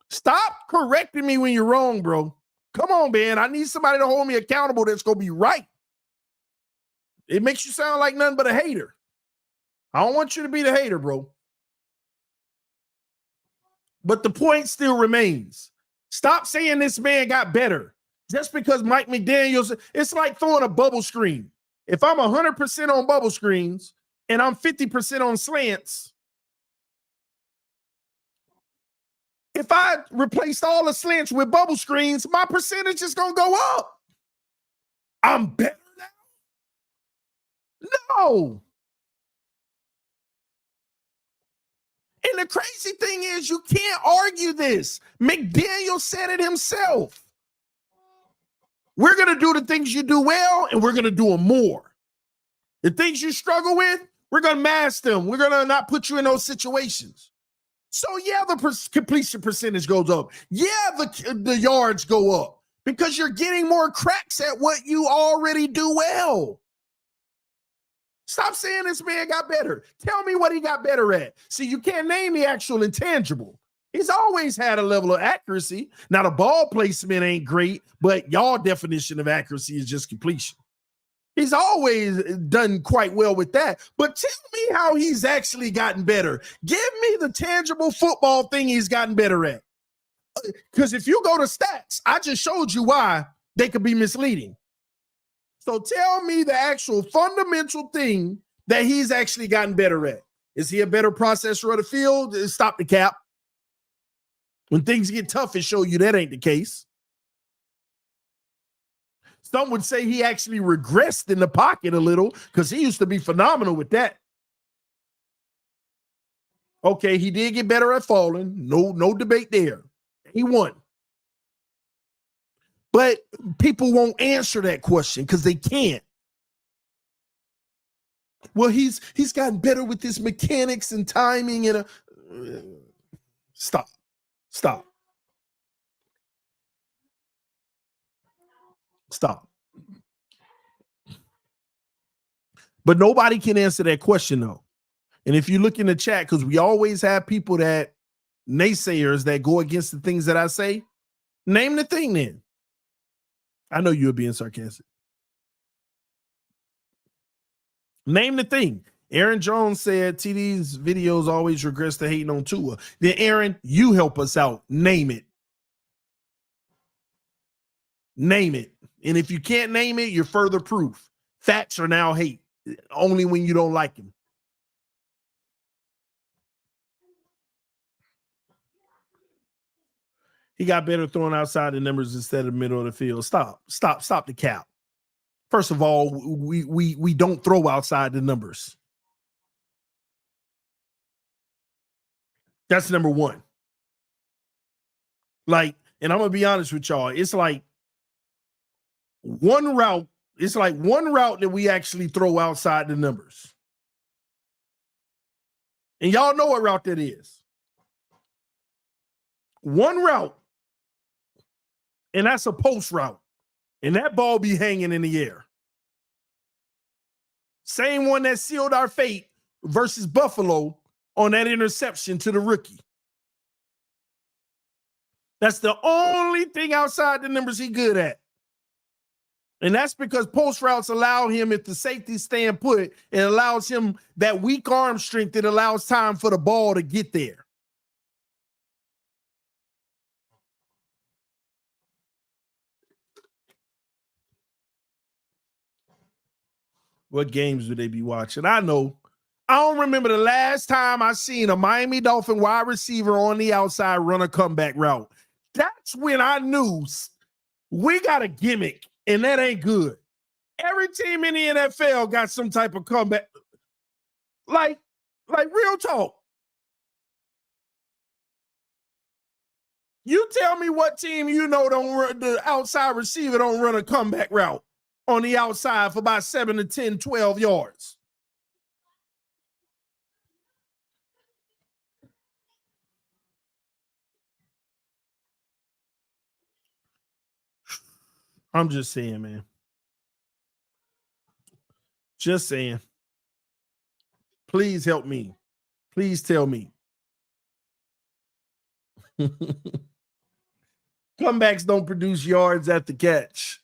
Stop correcting me when you're wrong, bro. Come on, man. I need somebody to hold me accountable that's going to be right. It makes you sound like nothing but a hater. I don't want you to be the hater, bro. But the point still remains. Stop saying this man got better. Just because Mike McDaniels, it's like throwing a bubble screen. If I'm 100% on bubble screens and I'm 50% on slants, if I replaced all the slants with bubble screens, my percentage is going to go up. I'm better now? No. And the crazy thing is, you can't argue this. McDaniel said it himself. We're going to do the things you do well, and we're going to do them more. The things you struggle with, we're going to mask them. We're going to not put you in those situations. So, yeah, the completion percentage goes up. Yeah, the yards go up because you're getting more cracks at what you already do well. Stop saying this man got better. Tell me what he got better at. See, you can't name the actual intangible. He's always had a level of accuracy. Now, the ball placement ain't great, but y'all definition of accuracy is just completion. He's always done quite well with that. But tell me how he's actually gotten better. Give me the tangible football thing he's gotten better at. Because if you go to stats, I just showed you why they could be misleading. So tell me the actual fundamental thing that he's actually gotten better at. Is he a better processor of the field? Stop the cap. When things get tough, it show you that ain't the case. Some would say he actually regressed in the pocket a little because he used to be phenomenal with that. Okay, he did get better at falling. No debate there. He won. But people won't answer that question because they can't. Well, he's gotten better with his mechanics and timing and stop. But nobody can answer that question though. And if you look in the chat, because we always have people that naysayers that go against the things that I say, name the thing then. I know you're being sarcastic. Name the thing. Aaron Jones said TD's videos always regress to hating on Tua. Then Aaron, you help us out. Name it. Name it. And if you can't name it, you're further proof. Facts are now hate. Only when you don't like him. He got better throwing outside the numbers instead of middle of the field. Stop the cap. First of all, we don't throw outside the numbers. That's number one. Like, and I'm gonna be honest with y'all, it's like one route that we actually throw outside the numbers. And y'all know what route that is. One route. And that's a post route. And that ball be hanging in the air. Same one that sealed our fate versus Buffalo on that interception to the rookie. That's the only thing outside the numbers he good at. And that's because post routes allow him, if the safety stand put, it allows him that weak arm strength that allows time for the ball to get there. What games do they be watching? I know. I don't remember the last time I seen a Miami Dolphin wide receiver on the outside run a comeback route. That's when I knew we got a gimmick, and that ain't good. Every team in the NFL got some type of comeback. Like real talk. You tell me what team you know don't run, the outside receiver don't run a comeback route on the outside for about 7 to 10, 12 yards. I'm just saying, man. Just saying. Please help me. Please tell me. Comebacks don't produce yards at the catch.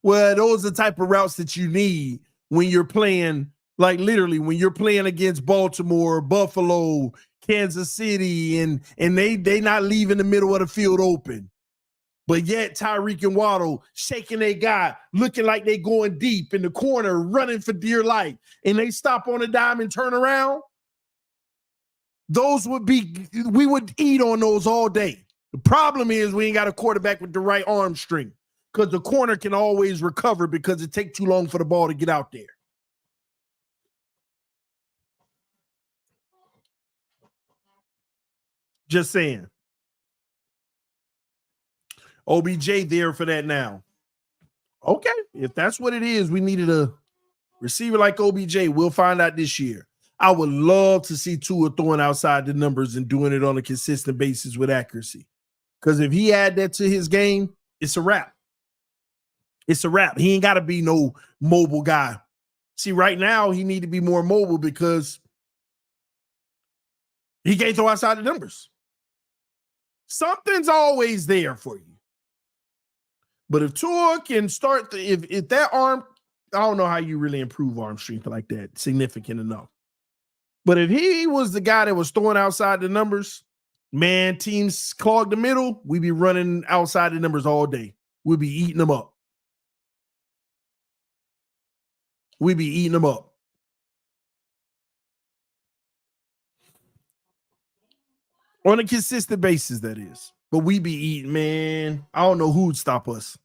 Well, those are the type of routes that you need when you're playing, like literally when you're playing against Baltimore, Buffalo, Kansas City, and they not leaving the middle of the field open. But yet Tyreek and Waddle shaking their guy, looking like they going deep in the corner, running for dear life, and they stop on a dime and turn around. We would eat on those all day. The problem is we ain't got a quarterback with the right arm strength because the corner can always recover because it takes too long for the ball to get out there. Just saying. OBJ there for that now. Okay, if that's what it is, we needed a receiver like OBJ. We'll find out this year. I would love to see Tua throwing outside the numbers and doing it on a consistent basis with accuracy. Because if he add that to his game, it's a wrap. It's a wrap. He ain't got to be no mobile guy. See, right now, he need to be more mobile because he can't throw outside the numbers. Something's always there for you. But if Tua can start, if that arm, I don't know how you really improve arm strength like that, significant enough. But if he was the guy that was throwing outside the numbers, man, teams clog the middle, we'd be running outside the numbers all day. We'd be eating them up. We'd be eating them up. On a consistent basis, that is. But we be eating, man. I don't know who would stop us.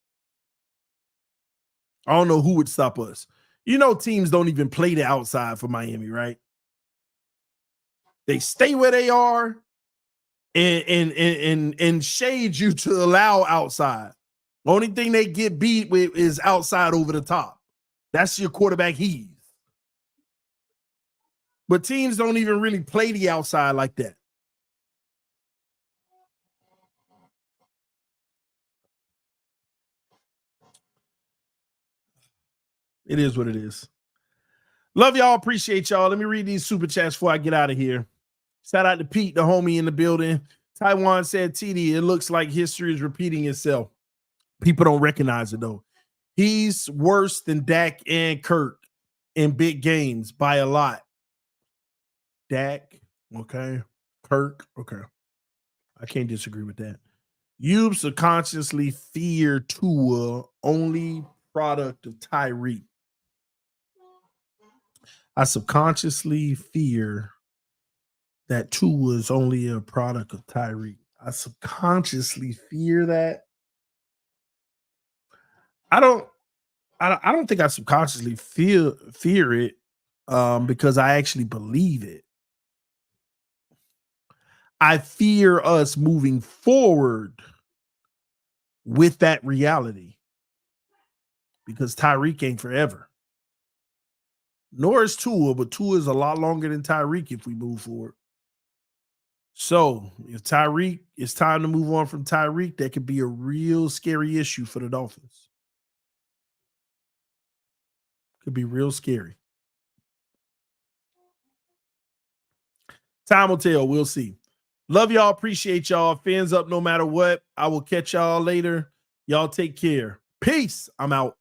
I don't know who would stop us. You know, teams don't even play the outside for Miami, right? They stay where they are and shade you to allow outside. The only thing they get beat with is outside over the top. That's your quarterback heave. But teams don't even really play the outside like that. It is what it is. Love y'all. Appreciate y'all. Let me read these super chats before I get out of here. Shout out to Pete, the homie in the building. Taiwan said, TD, it looks like history is repeating itself. People don't recognize it, though. He's worse than Dak and Kirk in big games by a lot. Dak, okay. Kirk, okay. I can't disagree with that. You subconsciously fear Tua, only product of Tyreek. I subconsciously fear that Tua is only a product of Tyreek. I subconsciously fear that. I don't think I subconsciously fear it because I actually believe it. I fear us moving forward with that reality because Tyreek ain't forever. Nor is Tua, but Tua is a lot longer than Tyreek if we move forward. So if Tyreek, it's time to move on from Tyreek, that could be a real scary issue for the Dolphins. Could be real scary. Time will tell. We'll see. Love y'all. Appreciate y'all. Fans up no matter what. I will catch y'all later. Y'all take care. Peace. I'm out.